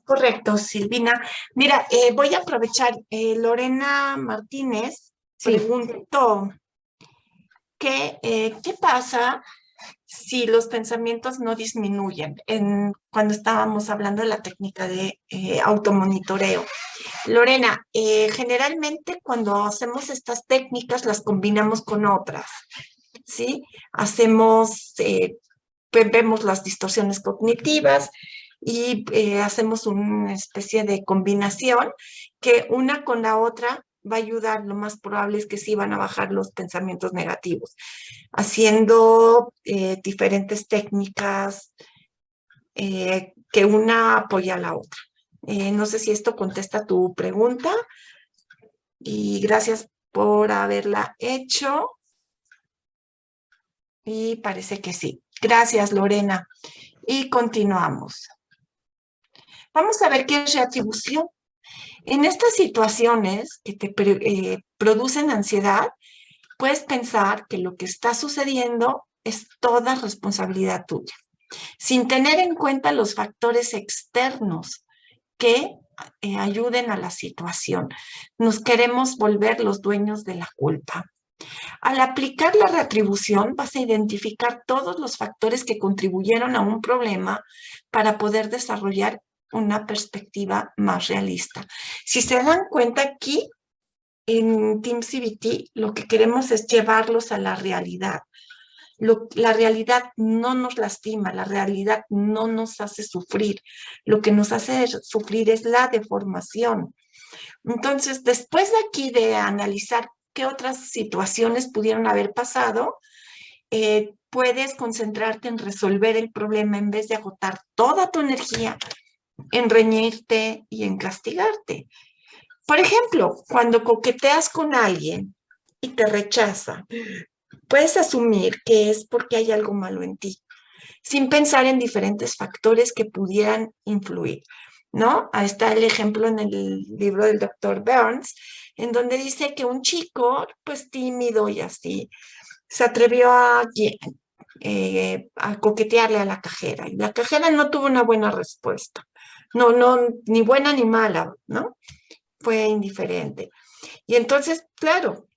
Correcto, Silvina. Mira, voy a aprovechar. Lorena Martínez Sí, preguntó ¿qué pasa si los pensamientos no disminuyen? Cuando estábamos hablando de la técnica de automonitoreo. Lorena, generalmente cuando hacemos estas técnicas las combinamos con otras, ¿sí? Vemos las distorsiones cognitivas y hacemos una especie de combinación que una con la otra va a ayudar. Lo más probable es que sí van a bajar los pensamientos negativos, haciendo diferentes técnicas que una apoya a la otra. No sé si esto contesta tu pregunta y gracias por haberla hecho. Y parece que sí. Gracias, Lorena. Y continuamos. Vamos a ver qué es reatribución. En estas situaciones que te producen ansiedad, puedes pensar que lo que está sucediendo es toda responsabilidad tuya, sin tener en cuenta los factores externos que ayuden a la situación. Nos queremos volver los dueños de la culpa. Al aplicar la retribución, vas a identificar todos los factores que contribuyeron a un problema para poder desarrollar una perspectiva más realista. Si se dan cuenta aquí, en TeamCBT, lo que queremos es llevarlos a la realidad. La realidad no nos lastima, la realidad no nos hace sufrir. Lo que nos hace sufrir es la deformación. Entonces, después de aquí de analizar qué otras situaciones pudieron haber pasado, puedes concentrarte en resolver el problema en vez de agotar toda tu energía en reñirte y en castigarte. Por ejemplo, cuando coqueteas con alguien y te rechaza, puedes asumir que es porque hay algo malo en ti, sin pensar en diferentes factores que pudieran influir, ¿no? Ahí está el ejemplo en el libro del doctor Burns, en donde dice que un chico, pues tímido y así, se atrevió a coquetearle a la cajera, y la cajera no tuvo una buena respuesta, no, ni buena ni mala, ¿no? Fue indiferente. Y entonces, claro,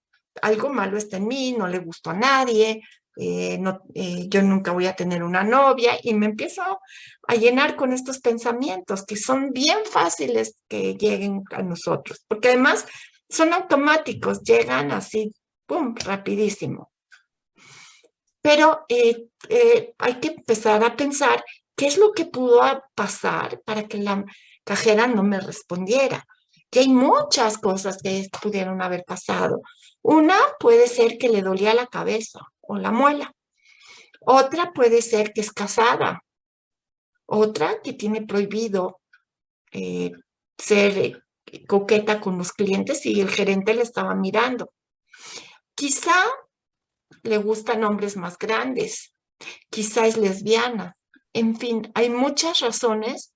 algo malo está en mí, no le gustó a nadie, yo nunca voy a tener una novia y me empiezo a llenar con estos pensamientos que son bien fáciles que lleguen a nosotros, porque además son automáticos, llegan así, ¡pum!, rapidísimo. Pero hay que empezar a pensar qué es lo que pudo pasar para que la cajera no me respondiera. Que hay muchas cosas que pudieron haber pasado. Una puede ser que le dolía la cabeza o la muela. Otra puede ser que es casada. Otra que tiene prohibido eh, ser coqueta con los clientes y el gerente le estaba mirando. Quizá le gustan hombres más grandes. Quizá es lesbiana. En fin, hay muchas razones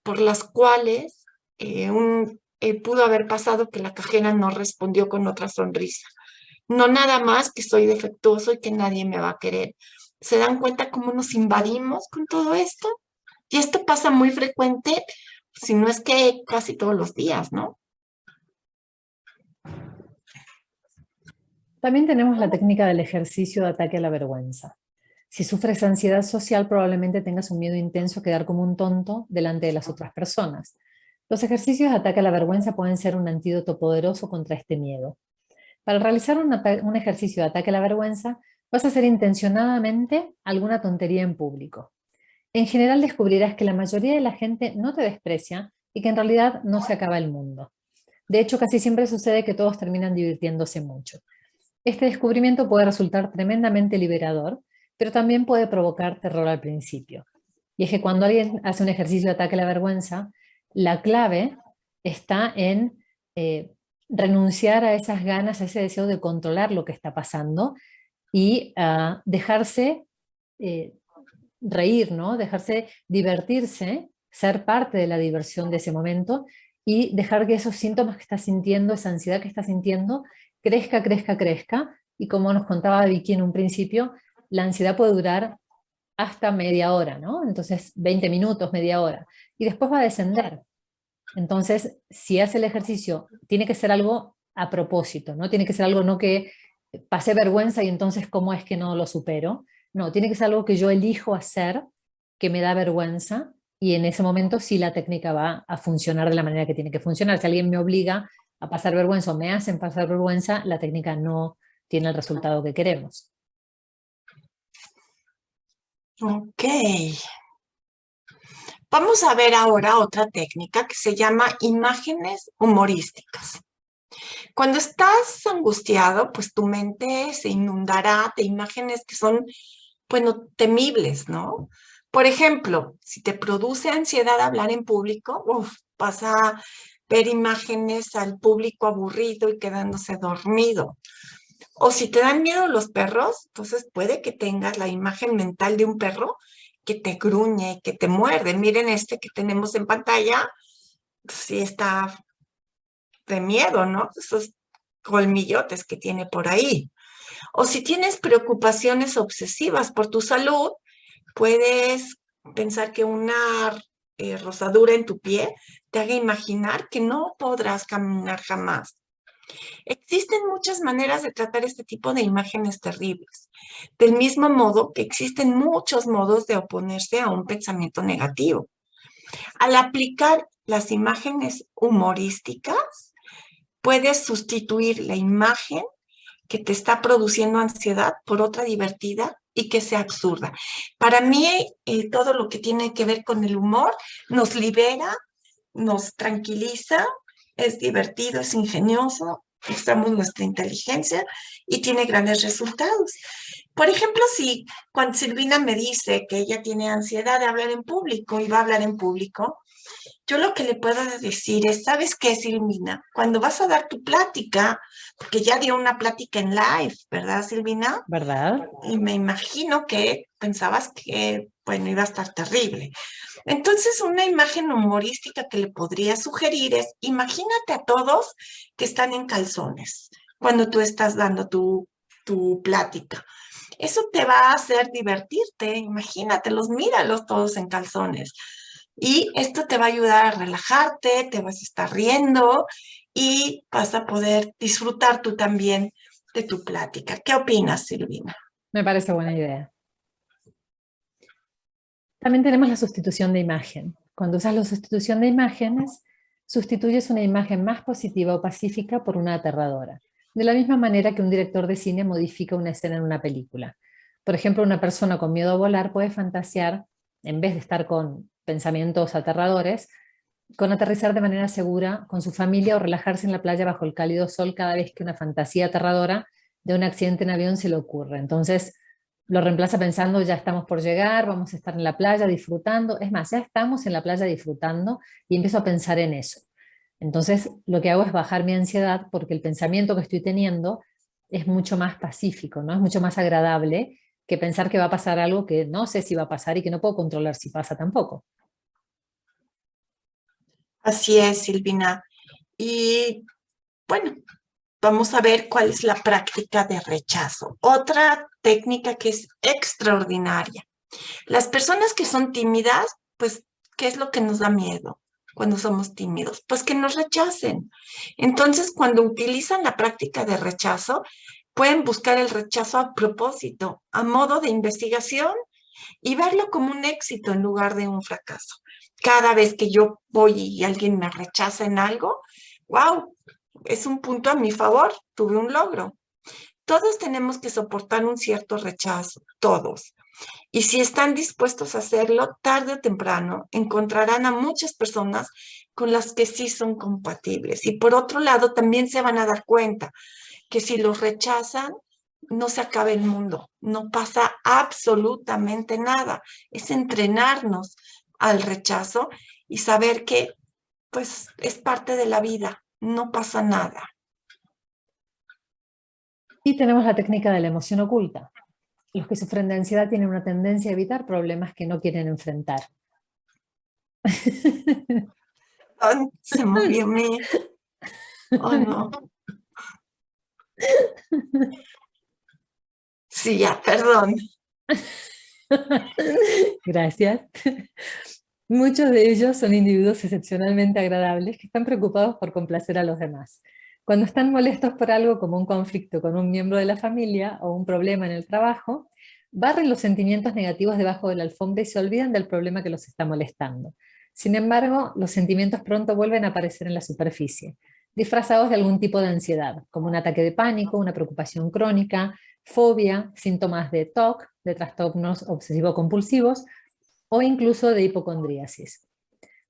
por las cuales pudo haber pasado que la cajera no respondió con otra sonrisa. No nada más que soy defectuoso y que nadie me va a querer. ¿Se dan cuenta cómo nos invadimos con todo esto? Y esto pasa muy frecuente, si no es que casi todos los días, ¿no? También tenemos la técnica del ejercicio de ataque a la vergüenza. Si sufres ansiedad social, probablemente tengas un miedo intenso a quedar como un tonto delante de las otras personas. Los ejercicios de ataque a la vergüenza pueden ser un antídoto poderoso contra este miedo. Para realizar un ejercicio de ataque a la vergüenza, vas a hacer intencionadamente alguna tontería en público. En general descubrirás que la mayoría de la gente no te desprecia y que en realidad no se acaba el mundo. De hecho, casi siempre sucede que todos terminan divirtiéndose mucho. Este descubrimiento puede resultar tremendamente liberador, pero también puede provocar terror al principio. Y es que cuando alguien hace un ejercicio de ataque a la vergüenza, la clave está en renunciar a esas ganas, a ese deseo de controlar lo que está pasando y dejarse reír, ¿no? Dejarse divertirse, ser parte de la diversión de ese momento y dejar que esos síntomas que estás sintiendo, esa ansiedad que estás sintiendo, crezca, crezca, crezca. Y como nos contaba Vicky en un principio, la ansiedad puede durar hasta media hora, ¿no? Entonces, 20 minutos, media hora. Y después va a descender. Entonces, si hace el ejercicio, tiene que ser algo a propósito, ¿no? Tiene que ser algo no que pasé vergüenza y entonces, ¿cómo es que no lo supero? No, tiene que ser algo que yo elijo hacer, que me da vergüenza, y en ese momento sí la técnica va a funcionar de la manera que tiene que funcionar. Si alguien me obliga a pasar vergüenza o me hacen pasar vergüenza, la técnica no tiene el resultado que queremos. Ok. Vamos a ver ahora otra técnica que se llama imágenes humorísticas. Cuando estás angustiado, pues tu mente se inundará de imágenes que son, bueno, temibles, ¿no? Por ejemplo, si te produce ansiedad hablar en público, vas a ver imágenes al público aburrido y quedándose dormido. O si te dan miedo los perros, entonces puede que tengas la imagen mental de un perro que te gruñe, que te muerde. Miren este que tenemos en pantalla, sí está de miedo, ¿no? Esos colmillotes que tiene por ahí. O si tienes preocupaciones obsesivas por tu salud, puedes pensar que una rosadura en tu pie te haga imaginar que no podrás caminar jamás. Existen muchas maneras de tratar este tipo de imágenes terribles, del mismo modo que existen muchos modos de oponerse a un pensamiento negativo. Al aplicar las imágenes humorísticas, puedes sustituir la imagen que te está produciendo ansiedad por otra divertida y que sea absurda. Para mí, todo lo que tiene que ver con el humor nos libera, nos tranquiliza, es divertido, es ingenioso, usamos nuestra inteligencia y tiene grandes resultados. Por ejemplo, si cuando Silvina me dice que ella tiene ansiedad de hablar en público y va a hablar en público, yo lo que le puedo decir es, ¿sabes qué, Silvina? Cuando vas a dar tu plática, porque ya dio una plática en live, ¿verdad, Silvina? ¿Verdad? Y me imagino que pensabas que, bueno, iba a estar terrible. Entonces, una imagen humorística que le podría sugerir es, imagínate a todos que están en calzones cuando tú estás dando tu plática. Eso te va a hacer divertirte, imagínatelos, míralos todos en calzones. Y esto te va a ayudar a relajarte, te vas a estar riendo y vas a poder disfrutar tú también de tu plática. ¿Qué opinas, Silvina? Me parece buena idea. También tenemos la sustitución de imagen. Cuando usas la sustitución de imágenes, sustituyes una imagen más positiva o pacífica por una aterradora. De la misma manera que un director de cine modifica una escena en una película. Por ejemplo, una persona con miedo a volar puede fantasear, en vez de estar con pensamientos aterradores, con aterrizar de manera segura con su familia o relajarse en la playa bajo el cálido sol cada vez que una fantasía aterradora de un accidente en avión se le ocurre. Entonces, lo reemplaza pensando, ya estamos por llegar, vamos a estar en la playa disfrutando. Es más, ya estamos en la playa disfrutando y empiezo a pensar en eso. Entonces, lo que hago es bajar mi ansiedad porque el pensamiento que estoy teniendo es mucho más pacífico, ¿no? Es mucho más agradable que pensar que va a pasar algo que no sé si va a pasar y que no puedo controlar si pasa tampoco. Así es, Silvina. Y bueno, vamos a ver cuál es la práctica de rechazo. Otra técnica que es extraordinaria. Las personas que son tímidas, pues, ¿qué es lo que nos da miedo cuando somos tímidos? Pues que nos rechacen. Entonces, cuando utilizan la práctica de rechazo, pueden buscar el rechazo a propósito, a modo de investigación y verlo como un éxito en lugar de un fracaso. Cada vez que yo voy y alguien me rechaza en algo, wow, es un punto a mi favor, tuve un logro. Todos tenemos que soportar un cierto rechazo, todos. Y si están dispuestos a hacerlo, tarde o temprano encontrarán a muchas personas con las que sí son compatibles. Y por otro lado, también se van a dar cuenta que si los rechazan, no se acaba el mundo, no pasa absolutamente nada. Es entrenarnos al rechazo y saber que pues es parte de la vida, no pasa nada. Y tenemos la técnica de la emoción oculta. Los que sufren de ansiedad tienen una tendencia a evitar problemas que no quieren enfrentar. Ay, se movió oh no. Sí, ya, perdón. Gracias. Muchos de ellos son individuos excepcionalmente agradables que están preocupados por complacer a los demás. Cuando están molestos por algo como un conflicto con un miembro de la familia o un problema en el trabajo, barren los sentimientos negativos debajo de la alfombra y se olvidan del problema que los está molestando. Sin embargo, los sentimientos pronto vuelven a aparecer en la superficie, disfrazados de algún tipo de ansiedad, como un ataque de pánico, una preocupación crónica, fobia, síntomas de TOC, de trastornos obsesivo-compulsivos, o incluso de hipocondriasis.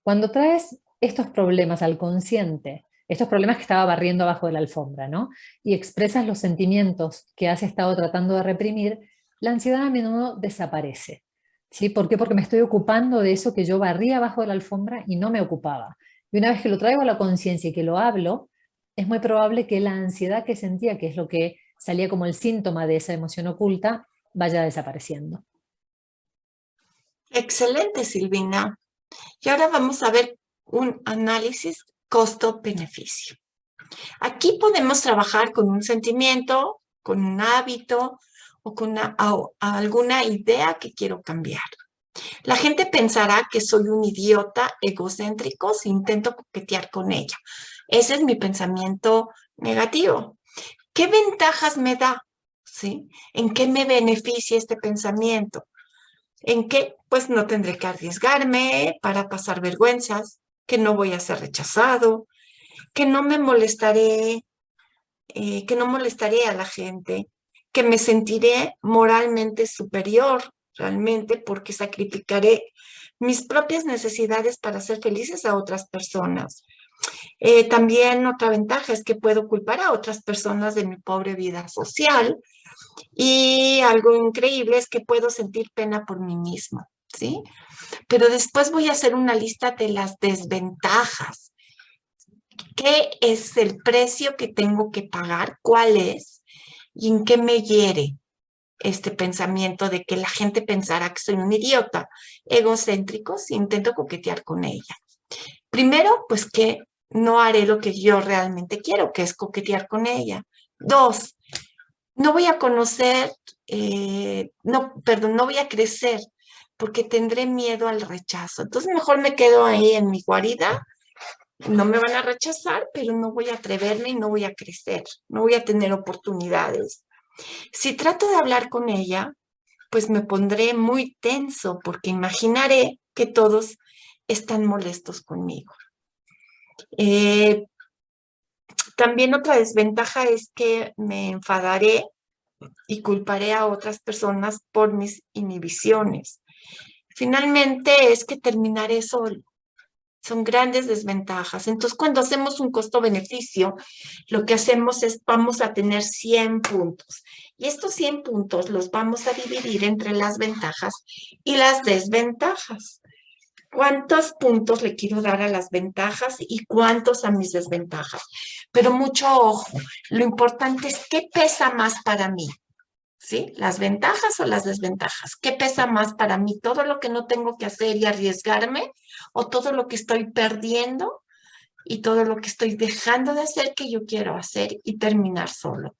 Cuando traes estos problemas al consciente, estos problemas que estaba barriendo abajo de la alfombra, ¿no? Y expresas los sentimientos que has estado tratando de reprimir, la ansiedad a menudo desaparece. ¿Sí? ¿Por qué? Porque me estoy ocupando de eso que yo barría abajo de la alfombra y no me ocupaba. Y una vez que lo traigo a la conciencia y que lo hablo, es muy probable que la ansiedad que sentía, que es lo que salía como el síntoma de esa emoción oculta, vaya desapareciendo. Excelente, Silvina. Y ahora vamos a ver un análisis costo-beneficio. Aquí podemos trabajar con un sentimiento, con un hábito o con alguna idea que quiero cambiar. La gente pensará que soy un idiota egocéntrico si intento coquetear con ella. Ese es mi pensamiento negativo. ¿Qué ventajas me da? ¿Sí? ¿En qué me beneficia este pensamiento? ¿En qué? Pues no tendré que arriesgarme para pasar vergüenzas, que no voy a ser rechazado, que no me molestaré, que no molestaré a la gente, que me sentiré moralmente superior realmente porque sacrificaré mis propias necesidades para ser felices a otras personas. También otra ventaja es que puedo culpar a otras personas de mi pobre vida social y algo increíble es que puedo sentir pena por mí mismo, ¿sí? Pero después voy a hacer una lista de las desventajas. ¿Qué es el precio que tengo que pagar? ¿Cuál es? ¿Y en qué me hiere este pensamiento de que la gente pensará que soy un idiota egocéntrico si intento coquetear con ella? Primero, pues que no haré lo que yo realmente quiero, que es coquetear con ella. Dos, no voy a conocer, no voy a crecer porque tendré miedo al rechazo. Entonces mejor me quedo ahí en mi guarida, no me van a rechazar, pero no voy a atreverme y no voy a crecer, no voy a tener oportunidades. Si trato de hablar con ella, pues me pondré muy tenso porque imaginaré que todos están molestos conmigo. Eh, También otra desventaja es que me enfadaré y culparé a otras personas por mis inhibiciones. Finalmente es que terminaré solo. Son grandes desventajas. Entonces, cuando hacemos un costo-beneficio, lo que hacemos es, vamos a tener 100 puntos. Y estos 100 puntos los vamos a dividir entre las ventajas y las desventajas. ¿Cuántos puntos le quiero dar a las ventajas y cuántos a mis desventajas? Pero mucho ojo, lo importante es qué pesa más para mí. ¿Sí? ¿Las ventajas o las desventajas? ¿Qué pesa más para mí? ¿Todo lo que no tengo que hacer y arriesgarme? ¿O todo lo que estoy perdiendo y todo lo que estoy dejando de hacer que yo quiero hacer y terminar solo?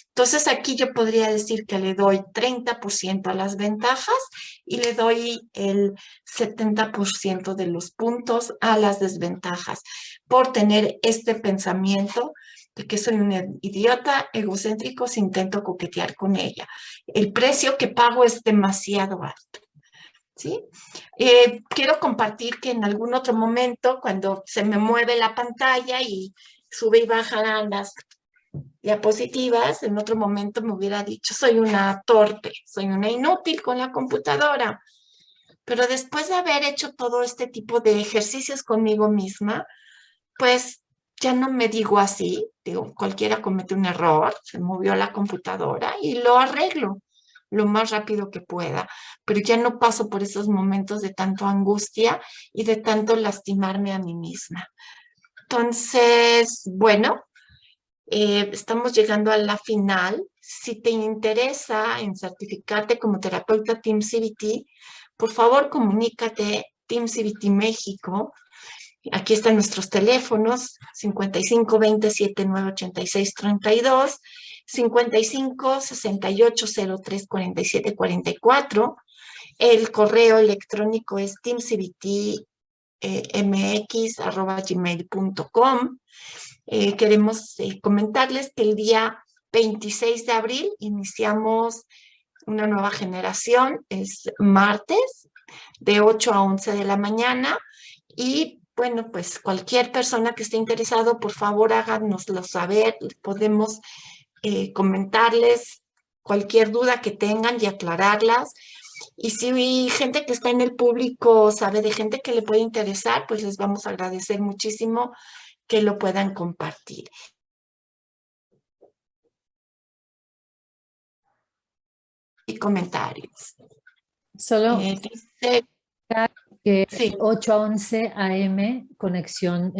Entonces aquí yo podría decir que le doy 30% a las ventajas y le doy el 70% de los puntos a las desventajas por tener este pensamiento de que soy un idiota egocéntrico si intento coquetear con ella. El precio que pago es demasiado alto. ¿Sí? Quiero compartir que en algún otro momento, cuando se me mueve la pantalla y sube y baja las diapositivas, en otro momento me hubiera dicho, soy una torpe, soy una inútil con la computadora. Pero después de haber hecho todo este tipo de ejercicios conmigo misma, pues ya no me digo así, digo, cualquiera comete un error, se movió la computadora y lo arreglo lo más rápido que pueda, pero ya no paso por esos momentos de tanto angustia y de tanto lastimarme a mí misma. Entonces, bueno, estamos llegando a la final. Si te interesa en certificarte como terapeuta Team CBT, por favor comunícate Team CBT México. Aquí están nuestros teléfonos, 55 20 79 86 32, 55 68 03 47 44. El correo electrónico es teamcbtmx@gmail.com. Queremos comentarles que el día 26 de abril iniciamos una nueva generación, es martes, de 8 a 11 de la mañana. Y bueno, pues cualquier persona que esté interesado, por favor háganoslo saber, podemos comentarles cualquier duda que tengan y aclararlas. Y si gente que está en el público sabe de gente que le puede interesar, pues les vamos a agradecer muchísimo que lo puedan compartir. Y comentarios. Solo Dice, que sí, 8 a 11 AM, conexión,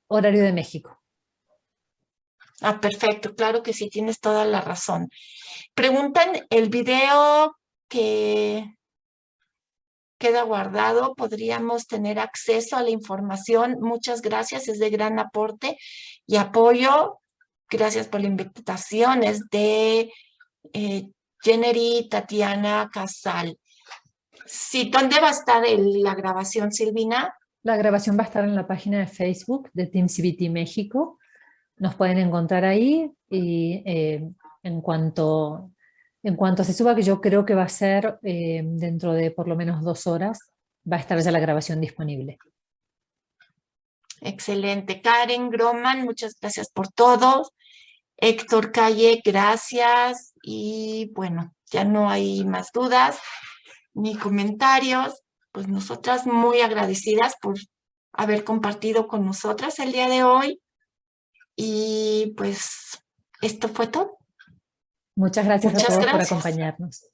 horario de México. perfecto, claro que sí, tienes toda la razón. Preguntan, el video que queda guardado, podríamos tener acceso a la información. Muchas gracias, es de gran aporte y apoyo. Gracias por la invitación, es de Jennery Tatiana Casal. Sí, ¿dónde va a estar la grabación, Silvina? La grabación va a estar en la página de Facebook de TeamCBT México. Nos pueden encontrar ahí y en cuanto, en cuanto se suba, que yo creo que va a ser dentro de por lo menos 2 horas, va a estar ya la grabación disponible. Excelente. Karen Groman, muchas gracias por todo. Héctor Calle, gracias. Y bueno, ya no hay más dudas ni comentarios. Pues nosotras muy agradecidas por haber compartido con nosotras el día de hoy. Y pues esto fue todo. Muchas gracias a Muchas todos por gracias. acompañarnos.